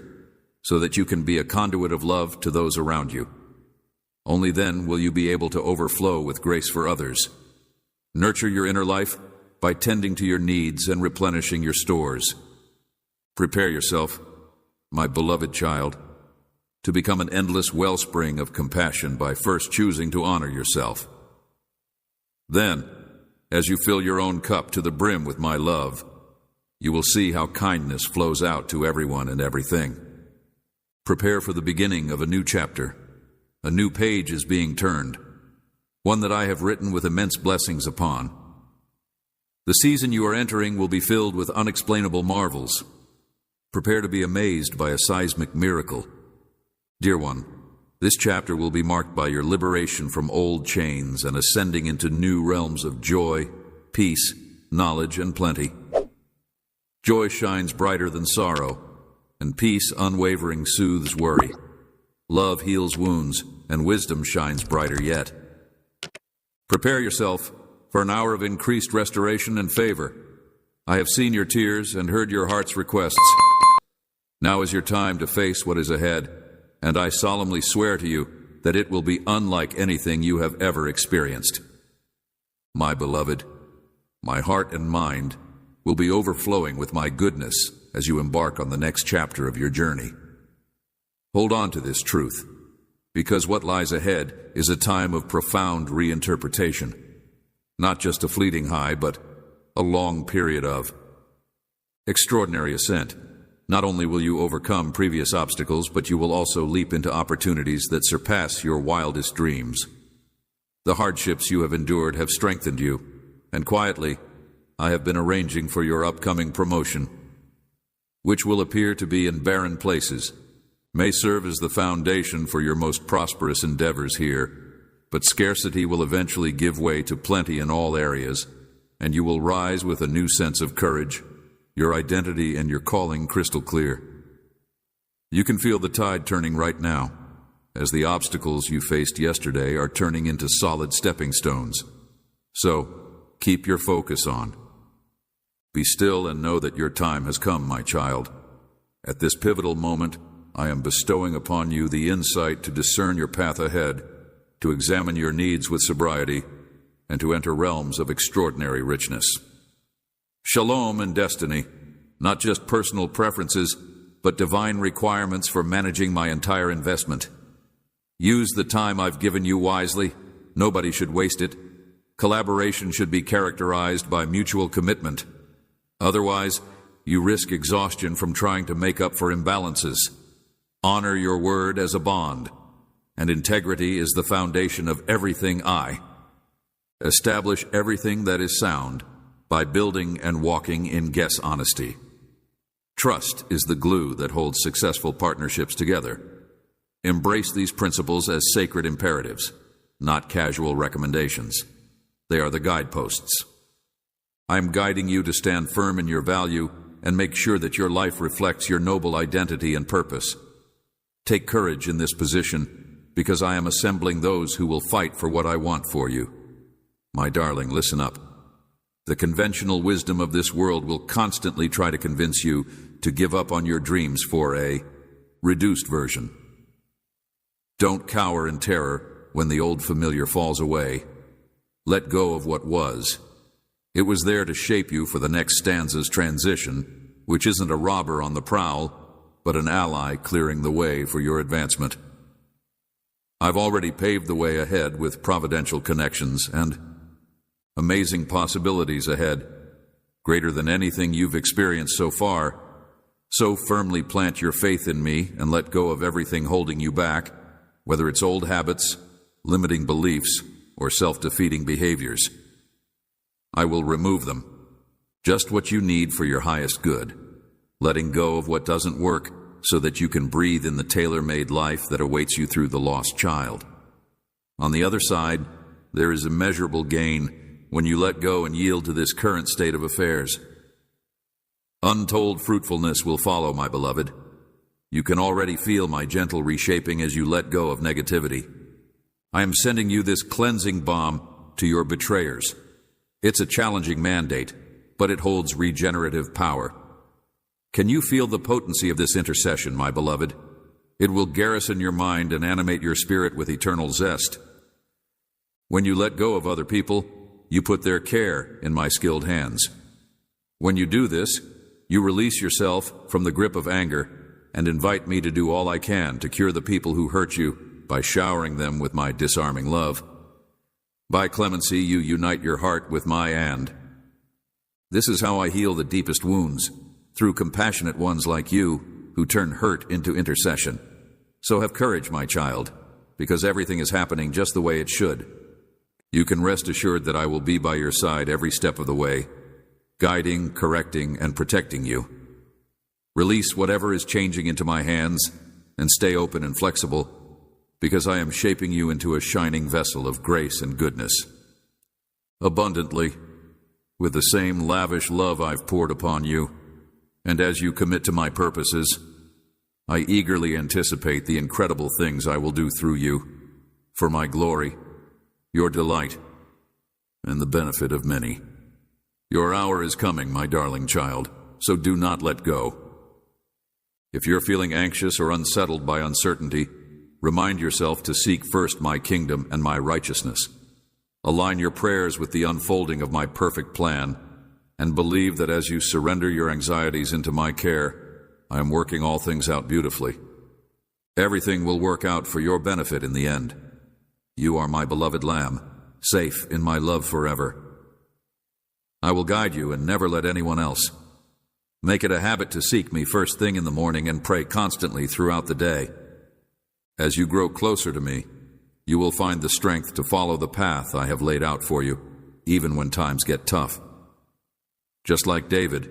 so that you can be a conduit of love to those around you. Only then will you be able to overflow with grace for others. Nurture your inner life by tending to your needs and replenishing your stores. Prepare yourself. my beloved child, to become an endless wellspring of compassion by first choosing to honor yourself. Then, as you fill your own cup to the brim with my love, you will see how kindness flows out to everyone and everything. Prepare for the beginning of a new chapter. A new page is being turned, one that I have written with immense blessings upon. The season you are entering will be filled with unexplainable marvels. Prepare to be amazed by a seismic miracle. Dear one, this chapter will be marked by your liberation from old chains and ascending into new realms of joy, peace, knowledge, and plenty. Joy shines brighter than sorrow, and peace unwavering soothes worry. Love heals wounds, and wisdom shines brighter yet. Prepare yourself for an hour of increased restoration and favor. I have seen your tears and heard your heart's requests. Now is your time to face what is ahead, and I solemnly swear to you that it will be unlike anything you have ever experienced. My beloved, my heart and mind will be overflowing with my goodness as you embark on the next chapter of your journey. Hold on to this truth, because what lies ahead is a time of profound reinterpretation. Not just a fleeting high, but a long period of extraordinary ascent. Not only will you overcome previous obstacles, but you will also leap into opportunities that surpass your wildest dreams. The hardships you have endured have strengthened you, and quietly, I have been arranging for your upcoming promotion, which will appear to be in barren places, may serve as the foundation for your most prosperous endeavors here, but scarcity will eventually give way to plenty in all areas, and you will rise with a new sense of courage, your identity and your calling crystal clear. You can feel the tide turning right now, as the obstacles you faced yesterday are turning into solid stepping stones. So, keep your focus on. Be still and know that your time has come, my child. At this pivotal moment, I am bestowing upon you the insight to discern your path ahead, to examine your needs with sobriety, and to enter realms of extraordinary richness. Shalom and destiny, not just personal preferences, but divine requirements for managing my entire investment. Use the time I've given you wisely. Nobody should waste it. Collaboration should be characterized by mutual commitment. Otherwise, you risk exhaustion from trying to make up for imbalances. Honor your word as a bond, and integrity is the foundation of everything I. Establish everything that is sound by building and walking in guess honesty. Trust is the glue that holds successful partnerships together. Embrace these principles as sacred imperatives, not casual recommendations. They are the guideposts. I am guiding you to stand firm in your value and make sure that your life reflects your noble identity and purpose. Take courage in this position, because I am assembling those who will fight for what I want for you. My darling, listen up. The conventional wisdom of this world will constantly try to convince you to give up on your dreams for a reduced version. Don't cower in terror when the old familiar falls away. Let go of what was. It was there to shape you for the next stanza's transition, which isn't a robber on the prowl, but an ally clearing the way for your advancement. I've already paved the way ahead with providential connections and amazing possibilities ahead, greater than anything you've experienced so far. So firmly plant your faith in me and let go of everything holding you back, whether it's old habits, limiting beliefs, or self-defeating behaviors. I will remove them, just what you need for your highest good, letting go of what doesn't work so that you can breathe in the tailor-made life that awaits you through the lost child. On the other side, there is immeasurable gain when you let go and yield to this current state of affairs. Untold fruitfulness will follow, my beloved. You can already feel my gentle reshaping as you let go of negativity. I am sending you this cleansing balm to your betrayers. It's a challenging mandate, but it holds regenerative power. Can you feel the potency of this intercession, my beloved? It will garrison your mind and animate your spirit with eternal zest. When you let go of other people, you put their care in my skilled hands. When you do this, you release yourself from the grip of anger, and invite me to do all I can to cure the people who hurt you by showering them with my disarming love. By clemency, you unite your heart with my and. This is how I heal the deepest wounds, through compassionate ones like you, who turn hurt into intercession. So have courage, my child, because everything is happening just the way it should. You can rest assured that I will be by your side every step of the way, guiding, correcting, and protecting you. Release whatever is changing into my hands, and stay open and flexible, because I am shaping you into a shining vessel of grace and goodness. Abundantly, with the same lavish love I've poured upon you, and as you commit to my purposes, I eagerly anticipate the incredible things I will do through you, for my glory, your delight, and the benefit of many. Your hour is coming, my darling child, so do not let go. If you're feeling anxious or unsettled by uncertainty, remind yourself to seek first my kingdom and my righteousness. Align your prayers with the unfolding of my perfect plan, and believe that as you surrender your anxieties into my care, I am working all things out beautifully. Everything will work out for your benefit in the end. You are my beloved lamb, safe in my love forever. I will guide you and never let anyone else. Make it a habit to seek me first thing in the morning and pray constantly throughout the day. As you grow closer to me, you will find the strength to follow the path I have laid out for you, even when times get tough. Just like David,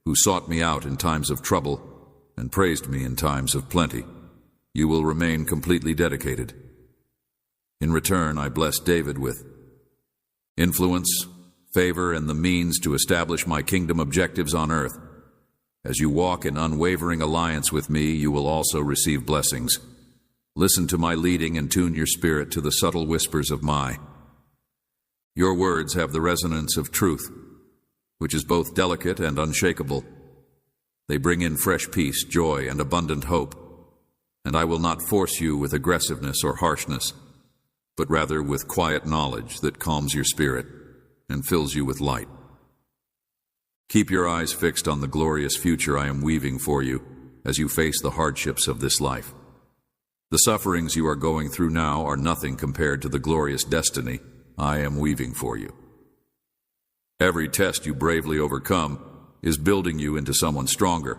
who sought me out in times of trouble and praised me in times of plenty, you will remain completely dedicated. In return, I blessed David with influence, favor, and the means to establish my kingdom objectives on earth. As you walk in unwavering alliance with me, you will also receive blessings. Listen to my leading and tune your spirit to the subtle whispers of my. Your words have the resonance of truth, which is both delicate and unshakable. They bring in fresh peace, joy, and abundant hope. And I will not force you with aggressiveness or harshness, but rather with quiet knowledge that calms your spirit and fills you with light. Keep your eyes fixed on the glorious future I am weaving for you as you face the hardships of this life. The sufferings you are going through now are nothing compared to the glorious destiny I am weaving for you. Every test you bravely overcome is building you into someone stronger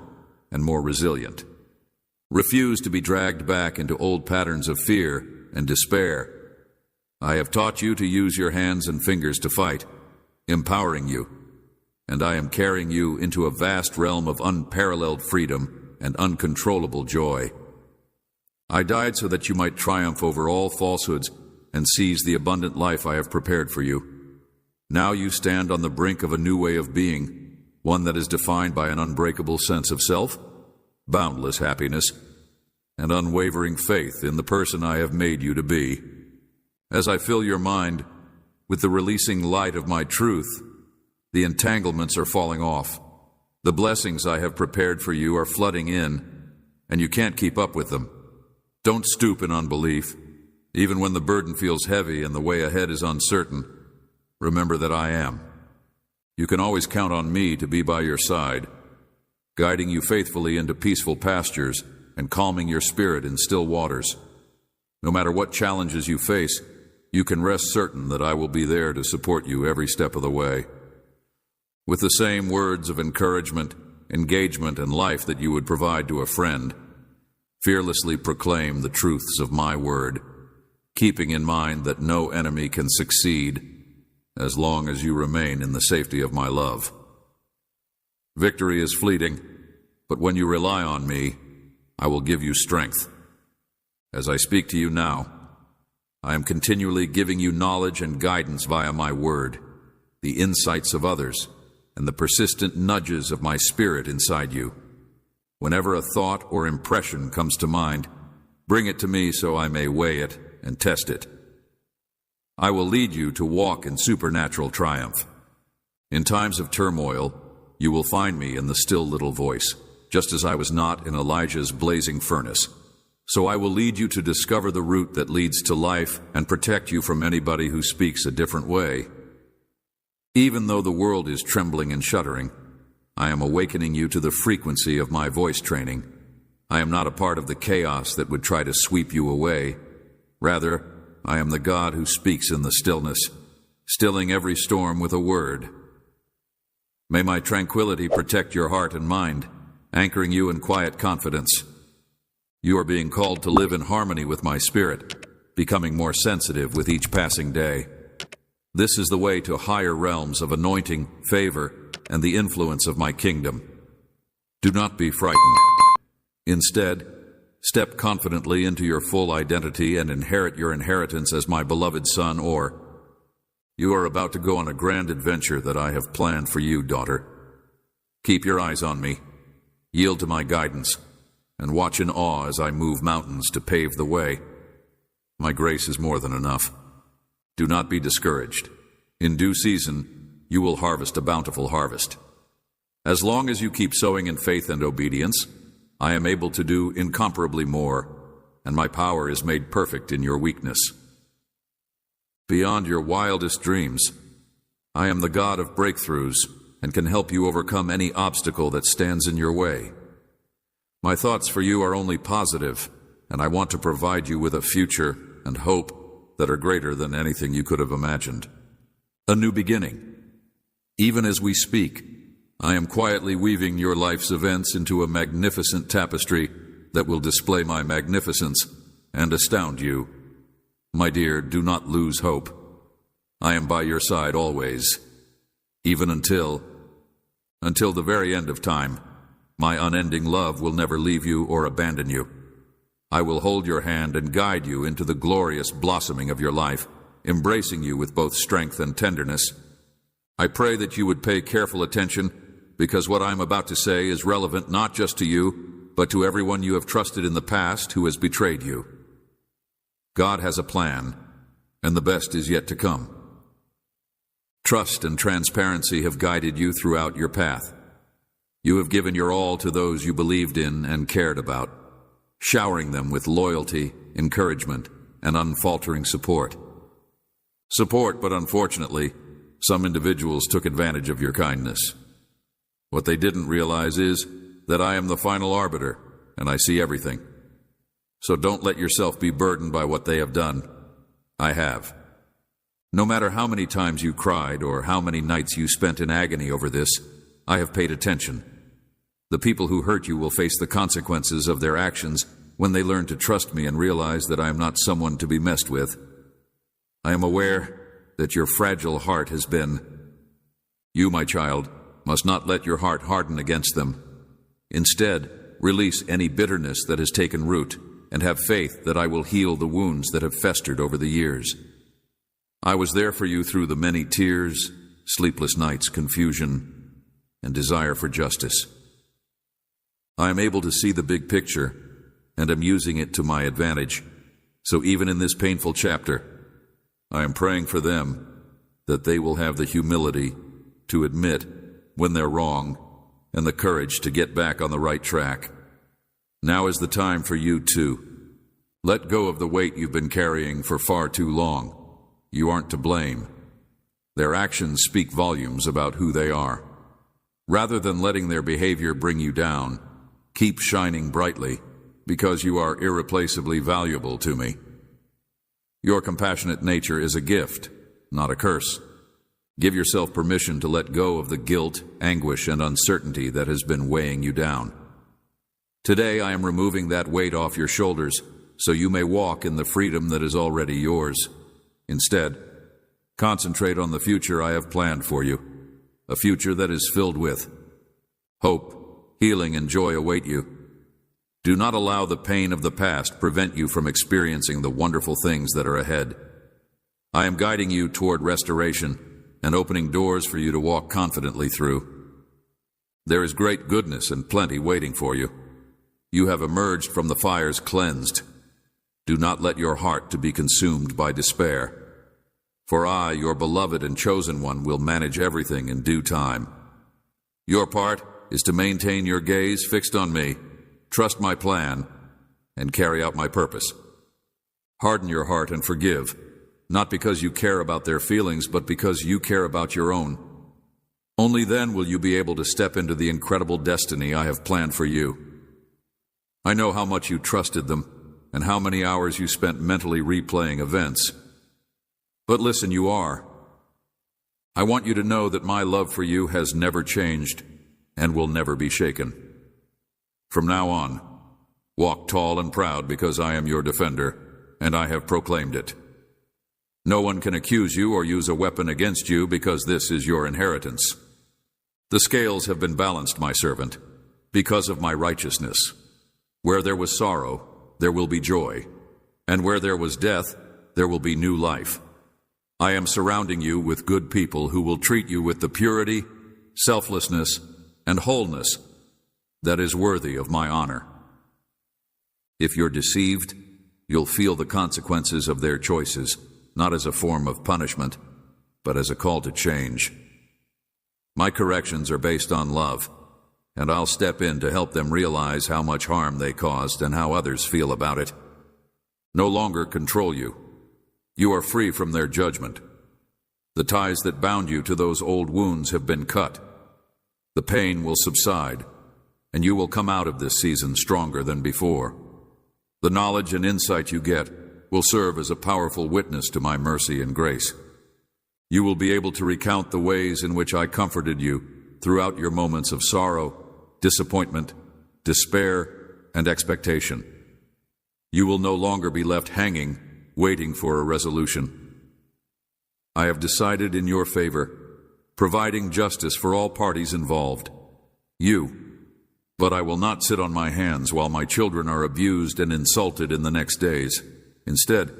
and more resilient. Refuse to be dragged back into old patterns of fear and despair. I have taught you to use your hands and fingers to fight, empowering you, and I am carrying you into a vast realm of unparalleled freedom and uncontrollable joy. I died so that you might triumph over all falsehoods and seize the abundant life I have prepared for you. Now you stand on the brink of a new way of being, one that is defined by an unbreakable sense of self, boundless happiness, and unwavering faith in the person I have made you to be. As I fill your mind with the releasing light of my truth, the entanglements are falling off. The blessings I have prepared for you are flooding in, and you can't keep up with them. Don't stoop in unbelief. Even when the burden feels heavy and the way ahead is uncertain, remember that I am. You can always count on me to be by your side, guiding you faithfully into peaceful pastures and calming your spirit in still waters. No matter what challenges you face, you can rest certain that I will be there to support you every step of the way. With the same words of encouragement, engagement, and life that you would provide to a friend, fearlessly proclaim the truths of my word, keeping in mind that no enemy can succeed as long as you remain in the safety of my love. Victory is fleeting, but when you rely on me, I will give you strength. As I speak to you now, I am continually giving you knowledge and guidance via my word, the insights of others, and the persistent nudges of my spirit inside you. Whenever a thought or impression comes to mind, bring it to me so I may weigh it and test it. I will lead you to walk in supernatural triumph. In times of turmoil, you will find me in the still little voice, just as I was not in Elijah's blazing furnace. So I will lead you to discover the route that leads to life and protect you from anybody who speaks a different way. Even though the world is trembling and shuddering, I am awakening you to the frequency of my voice training, I am not a part of the chaos that would try to sweep you away. Rather, I am the God who speaks in the stillness, stilling every storm with a word. May my tranquility protect your heart and mind, anchoring you in quiet confidence. You are being called to live in harmony with my spirit, becoming more sensitive with each passing day. This is the way to higher realms of anointing, favor, and the influence of my kingdom. Do not be frightened. Instead, step confidently into your full identity and inherit your inheritance as my beloved son, or you are about to go on a grand adventure that I have planned for you, daughter. Keep your eyes on me, yield to my guidance, and watch in awe as I move mountains to pave the way. My grace is more than enough. Do not be discouraged. In due season, you will harvest a bountiful harvest. As long as you keep sowing in faith and obedience, I am able to do incomparably more, and my power is made perfect in your weakness. Beyond your wildest dreams, I am the God of breakthroughs and can help you overcome any obstacle that stands in your way. My thoughts for you are only positive, and I want to provide you with a future and hope that are greater than anything you could have imagined. A new beginning. Even as we speak, I am quietly weaving your life's events into a magnificent tapestry that will display my magnificence and astound you. My dear, do not lose hope. I am by your side always, even until the very end of time. My unending love will never leave you or abandon you. I will hold your hand and guide you into the glorious blossoming of your life, embracing you with both strength and tenderness. I pray that you would pay careful attention, because what I am about to say is relevant not just to you, but to everyone you have trusted in the past who has betrayed you. God has a plan, and the best is yet to come. Trust and transparency have guided you throughout your path. You have given your all to those you believed in and cared about, showering them with loyalty, encouragement, and unfaltering support. But unfortunately, some individuals took advantage of your kindness. What they didn't realize is that I am the final arbiter, and I see everything. So don't let yourself be burdened by what they have done. I have. No matter how many times you cried or how many nights you spent in agony over this, I have paid attention. The people who hurt you will face the consequences of their actions when they learn to trust me and realize that I am not someone to be messed with. I am aware that your fragile heart has been. You, my child, must not let your heart harden against them. Instead, release any bitterness that has taken root and have faith that I will heal the wounds that have festered over the years. I was there for you through the many tears, sleepless nights, confusion, and desire for justice. I am able to see the big picture, and am using it to my advantage. So even in this painful chapter, I am praying for them that they will have the humility to admit when they're wrong and the courage to get back on the right track. Now is the time for you to let go of the weight you've been carrying for far too long. You aren't to blame. Their actions speak volumes about who they are. Rather than letting their behavior bring you down, keep shining brightly, because you are irreplaceably valuable to me. Your compassionate nature is a gift, not a curse. Give yourself permission to let go of the guilt, anguish, and uncertainty that has been weighing you down. Today I am removing that weight off your shoulders so you may walk in the freedom that is already yours. Instead, concentrate on the future I have planned for you, a future that is filled with hope, healing, and joy await you. Do not allow the pain of the past prevent you from experiencing the wonderful things that are ahead. I am guiding you toward restoration and opening doors for you to walk confidently through. There is great goodness and plenty waiting for you. You have emerged from the fires cleansed. Do not let your heart to be consumed by despair. For I, your beloved and chosen one, will manage everything in due time. Your part is to maintain your gaze fixed on me, trust my plan, and carry out my purpose. Harden your heart and forgive, not because you care about their feelings, but because you care about your own. Only then will you be able to step into the incredible destiny I have planned for you. I know how much you trusted them and how many hours you spent mentally replaying events. But listen, you are. I want you to know that my love for you has never changed and will never be shaken. From now on, walk tall and proud because I am your defender, and I have proclaimed it. No one can accuse you or use a weapon against you because this is your inheritance. The scales have been balanced, my servant, because of my righteousness. Where there was sorrow, there will be joy, and where there was death, there will be new life. I am surrounding you with good people who will treat you with the purity, selflessness, and wholeness that is worthy of my honor. If you're deceived, you'll feel the consequences of their choices, not as a form of punishment, but as a call to change. My corrections are based on love, and I'll step in to help them realize how much harm they caused and how others feel about it. No longer control you. You are free from their judgment. The ties that bound you to those old wounds have been cut. The pain will subside, and you will come out of this season stronger than before. The knowledge and insight you get will serve as a powerful witness to my mercy and grace. You will be able to recount the ways in which I comforted you throughout your moments of sorrow, disappointment, despair, and expectation. You will no longer be left hanging, waiting for a resolution. I have decided in your favor, providing justice for all parties involved. But I will not sit on my hands while my children are abused and insulted in the next days. Instead,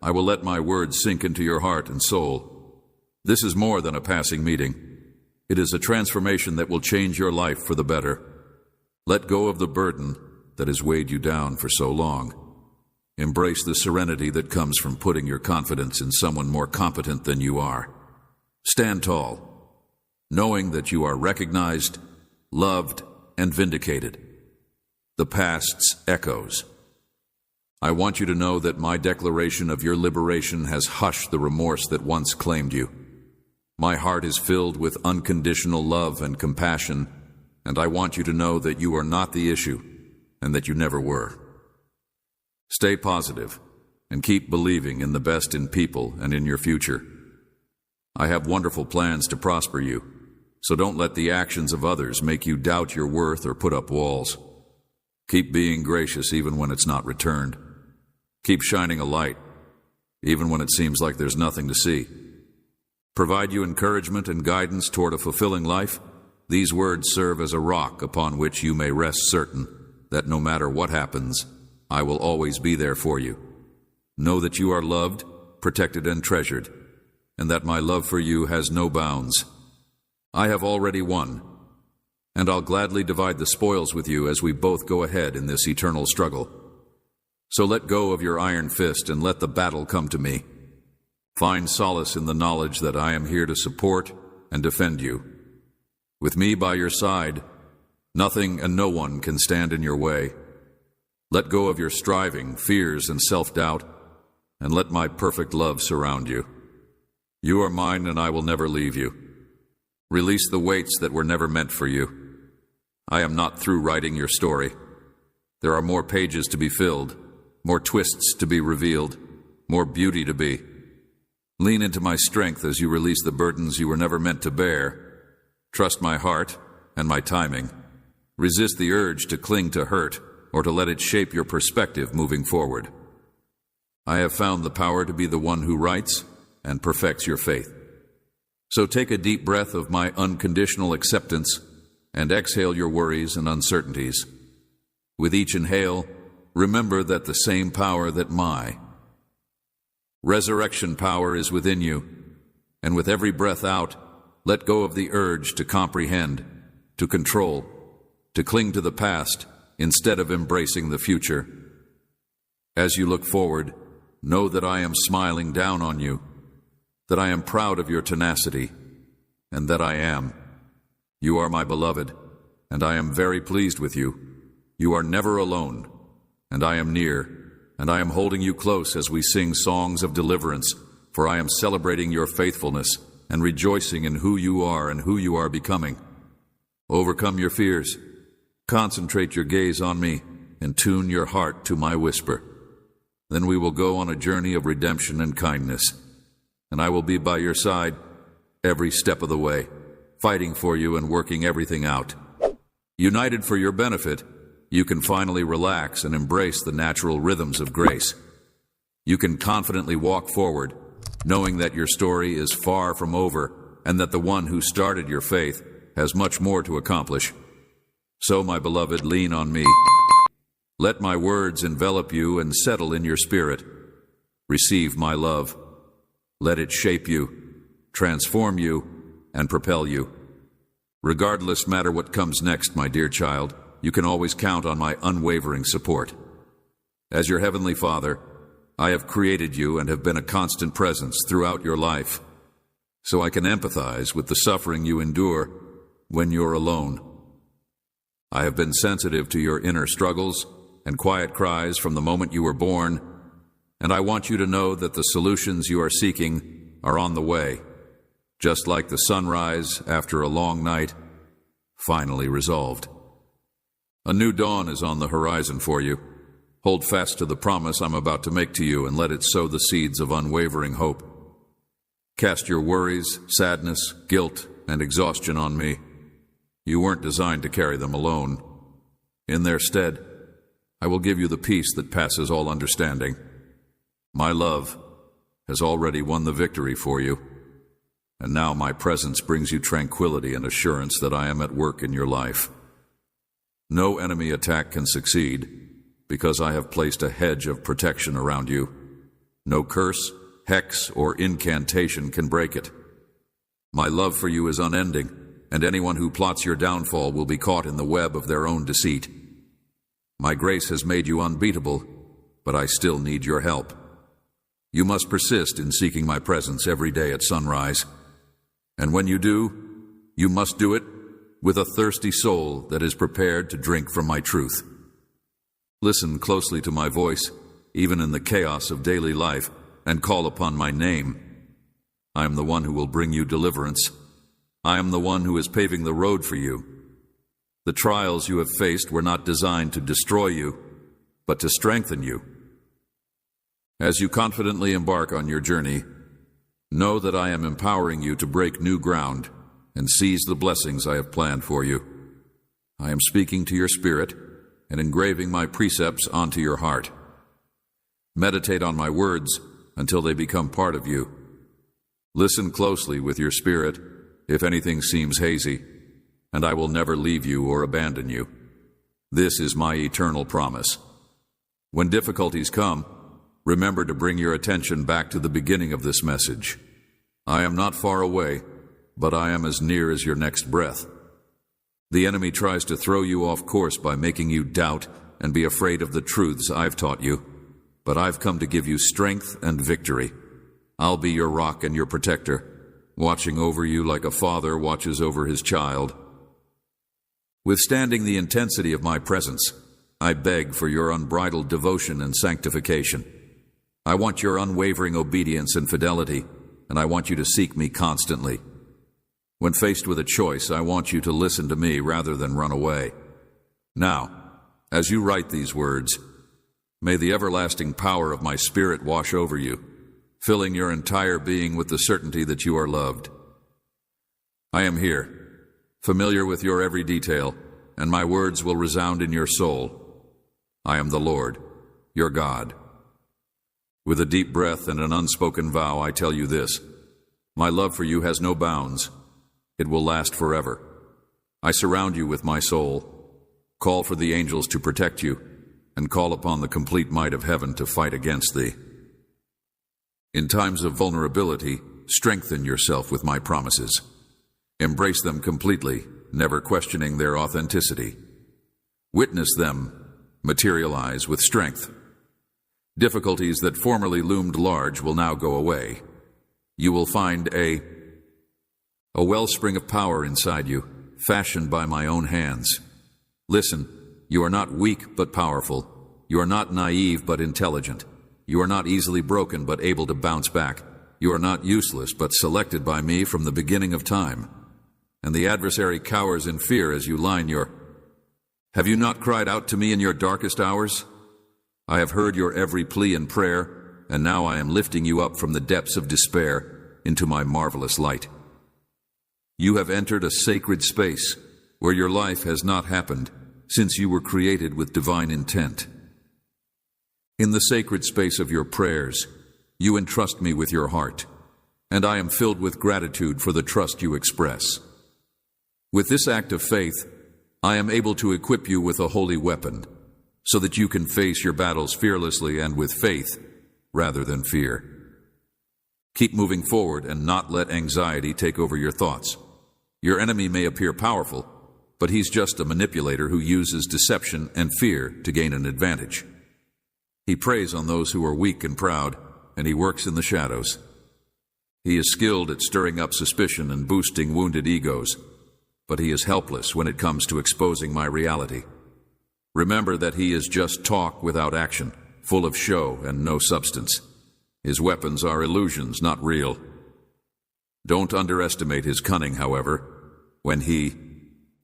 I will let my words sink into your heart and soul. This is more than a passing meeting. It is a transformation that will change your life for the better. Let go of the burden that has weighed you down for so long. Embrace the serenity that comes from putting your confidence in someone more competent than you are. Stand tall, knowing that you are recognized, loved, and vindicated. The past's echoes. I want you to know that my declaration of your liberation has hushed the remorse that once claimed you. My heart is filled with unconditional love and compassion, and I want you to know that you are not the issue, and that you never were. Stay positive, and keep believing in the best in people and in your future. I have wonderful plans to prosper you, so don't let the actions of others make you doubt your worth or put up walls. Keep being gracious even when it's not returned. Keep shining a light, even when it seems like there's nothing to see. Provide you encouragement and guidance toward a fulfilling life. These words serve as a rock upon which you may rest certain that no matter what happens, I will always be there for you. Know that you are loved, protected, and treasured, and that my love for you has no bounds. I have already won, and I'll gladly divide the spoils with you as we both go ahead in this eternal struggle. So let go of your iron fist and let the battle come to me. Find solace in the knowledge that I am here to support and defend you. With me by your side, nothing and no one can stand in your way. Let go of your striving, fears, and self-doubt, and let my perfect love surround you. You are mine, and I will never leave you. Release the weights that were never meant for you. I am not through writing your story. There are more pages to be filled, more twists to be revealed, more beauty to be. Lean into my strength as you release the burdens you were never meant to bear. Trust my heart and my timing. Resist the urge to cling to hurt or to let it shape your perspective moving forward. I have found the power to be the one who writes and perfects your faith. So take a deep breath of my unconditional acceptance and exhale your worries and uncertainties. With each inhale, remember that the same power that my resurrection power is within you, and with every breath out, let go of the urge to comprehend, to control, to cling to the past instead of embracing the future. As you look forward, know that I am smiling down on you, that I am proud of your tenacity, and that I am. You are my beloved, and I am very pleased with you. You are never alone, and I am near, and I am holding you close as we sing songs of deliverance, for I am celebrating your faithfulness and rejoicing in who you are and who you are becoming. Overcome your fears. Concentrate your gaze on me and tune your heart to my whisper. Then we will go on a journey of redemption and kindness, and I will be by your side every step of the way, fighting for you and working everything out. United for your benefit, you can finally relax and embrace the natural rhythms of grace. You can confidently walk forward, knowing that your story is far from over and that the one who started your faith has much more to accomplish. So, my beloved, lean on me. Let my words envelop you and settle in your spirit. Receive my love. Let it shape you, transform you, and propel you. Regardless matter what comes next, my dear child, you can always count on my unwavering support. As your Heavenly Father, I have created you and have been a constant presence throughout your life, so I can empathize with the suffering you endure when you're alone. I have been sensitive to your inner struggles and quiet cries from the moment you were born, and I want you to know that the solutions you are seeking are on the way, just like the sunrise after a long night, finally resolved. A new dawn is on the horizon for you. Hold fast to the promise I'm about to make to you and let it sow the seeds of unwavering hope. Cast your worries, sadness, guilt, and exhaustion on me. You weren't designed to carry them alone. In their stead, I will give you the peace that passes all understanding. My love has already won the victory for you, and now my presence brings you tranquility and assurance that I am at work in your life. No enemy attack can succeed, because I have placed a hedge of protection around you. No curse, hex, or incantation can break it. My love for you is unending, and anyone who plots your downfall will be caught in the web of their own deceit. My grace has made you unbeatable, but I still need your help. You must persist in seeking my presence every day at sunrise. And when you do, you must do it with a thirsty soul that is prepared to drink from my truth. Listen closely to my voice, even in the chaos of daily life, and call upon my name. I am the one who will bring you deliverance. I am the one who is paving the road for you. The trials you have faced were not designed to destroy you, but to strengthen you. As you confidently embark on your journey, know that I am empowering you to break new ground and seize the blessings I have planned for you. I am speaking to your spirit and engraving my precepts onto your heart. Meditate on my words until they become part of you. Listen closely with your spirit if anything seems hazy, and I will never leave you or abandon you. This is my eternal promise. When difficulties come, remember to bring your attention back to the beginning of this message. I am not far away, but I am as near as your next breath. The enemy tries to throw you off course by making you doubt and be afraid of the truths I've taught you, but I've come to give you strength and victory. I'll be your rock and your protector, watching over you like a father watches over his child. Withstanding the intensity of my presence, I beg for your unbridled devotion and sanctification. I want your unwavering obedience and fidelity, and I want you to seek me constantly. When faced with a choice, I want you to listen to me rather than run away. Now, as you write these words, may the everlasting power of my Spirit wash over you, filling your entire being with the certainty that you are loved. I am here, familiar with your every detail, and my words will resound in your soul. I am the Lord, your God. With a deep breath and an unspoken vow, I tell you this: my love for you has no bounds. It will last forever. I surround you with my soul, call for the angels to protect you, and call upon the complete might of heaven to fight against thee. In times of vulnerability, strengthen yourself with my promises. Embrace them completely, never questioning their authenticity. Witness them materialize with strength. Difficulties that formerly loomed large will now go away. You will find a wellspring of power inside you, fashioned by my own hands. Listen, you are not weak but powerful. You are not naive but intelligent. You are not easily broken but able to bounce back. You are not useless but selected by me from the beginning of time. And the adversary cowers in fear as you line your Have you not cried out to me in your darkest hours? I have heard your every plea and prayer, and now I am lifting you up from the depths of despair into my marvelous light. You have entered a sacred space where your life has not happened since you were created with divine intent. In the sacred space of your prayers, you entrust me with your heart, and I am filled with gratitude for the trust you express. With this act of faith, I am able to equip you with a holy weapon, so that you can face your battles fearlessly and with faith, rather than fear. Keep moving forward and not let anxiety take over your thoughts. Your enemy may appear powerful, but he's just a manipulator who uses deception and fear to gain an advantage. He preys on those who are weak and proud, and he works in the shadows. He is skilled at stirring up suspicion and boosting wounded egos, but he is helpless when it comes to exposing my reality. Remember that he is just talk without action, full of show and no substance. His weapons are illusions, not real. Don't underestimate his cunning, however. When he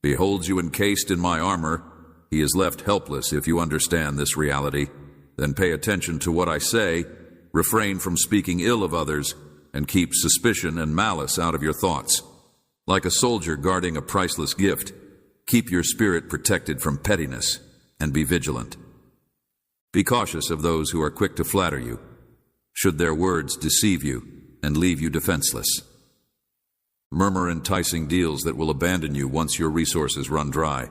beholds you encased in my armor, he is left helpless if you understand this reality. Then pay attention to what I say, refrain from speaking ill of others, and keep suspicion and malice out of your thoughts. Like a soldier guarding a priceless gift, keep your spirit protected from pettiness and be vigilant. Be cautious of those who are quick to flatter you, should their words deceive you and leave you defenseless. Murmur enticing deals that will abandon you once your resources run dry.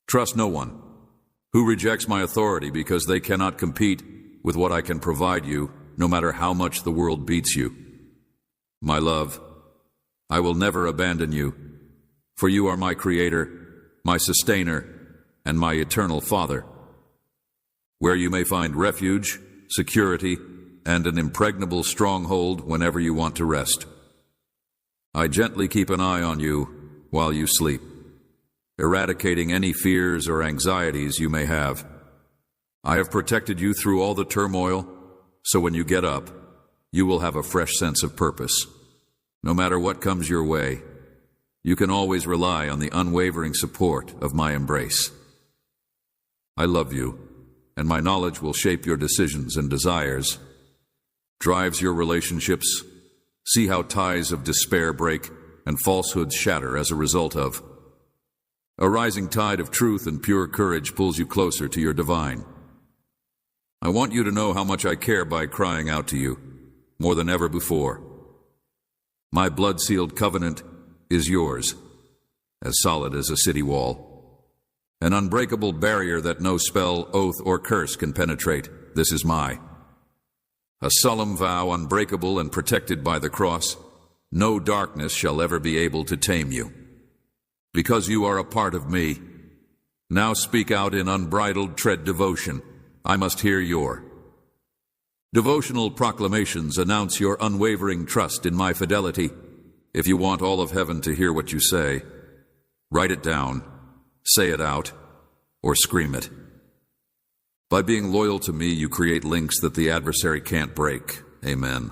Trust no one who rejects my authority because they cannot compete with what I can provide you, no matter how much the world beats you. My love, I will never abandon you, for you are my creator, my sustainer, and my eternal Father. Where you may find refuge, security, and an impregnable stronghold whenever you want to rest. I gently keep an eye on you while you sleep, eradicating any fears or anxieties you may have. I have protected you through all the turmoil, so when you get up, you will have a fresh sense of purpose. No matter what comes your way, you can always rely on the unwavering support of my embrace. I love you, and my knowledge will shape your decisions and desires, drives your relationships. See how ties of despair break and falsehoods shatter as a result of. A rising tide of truth and pure courage pulls you closer to your divine. I want you to know how much I care by crying out to you, more than ever before. My blood-sealed covenant is yours, as solid as a city wall. An unbreakable barrier that no spell, oath, or curse can penetrate. This is a solemn vow, unbreakable and protected by the cross. No darkness shall ever be able to tame you. Because you are a part of me, now speak out in unbridled tread devotion. I must hear your devotional proclamations. Announce your unwavering trust in my fidelity. If you want all of heaven to hear what you say, write it down, say it out, or scream it. By being loyal to me, you create links that the adversary can't break. Amen.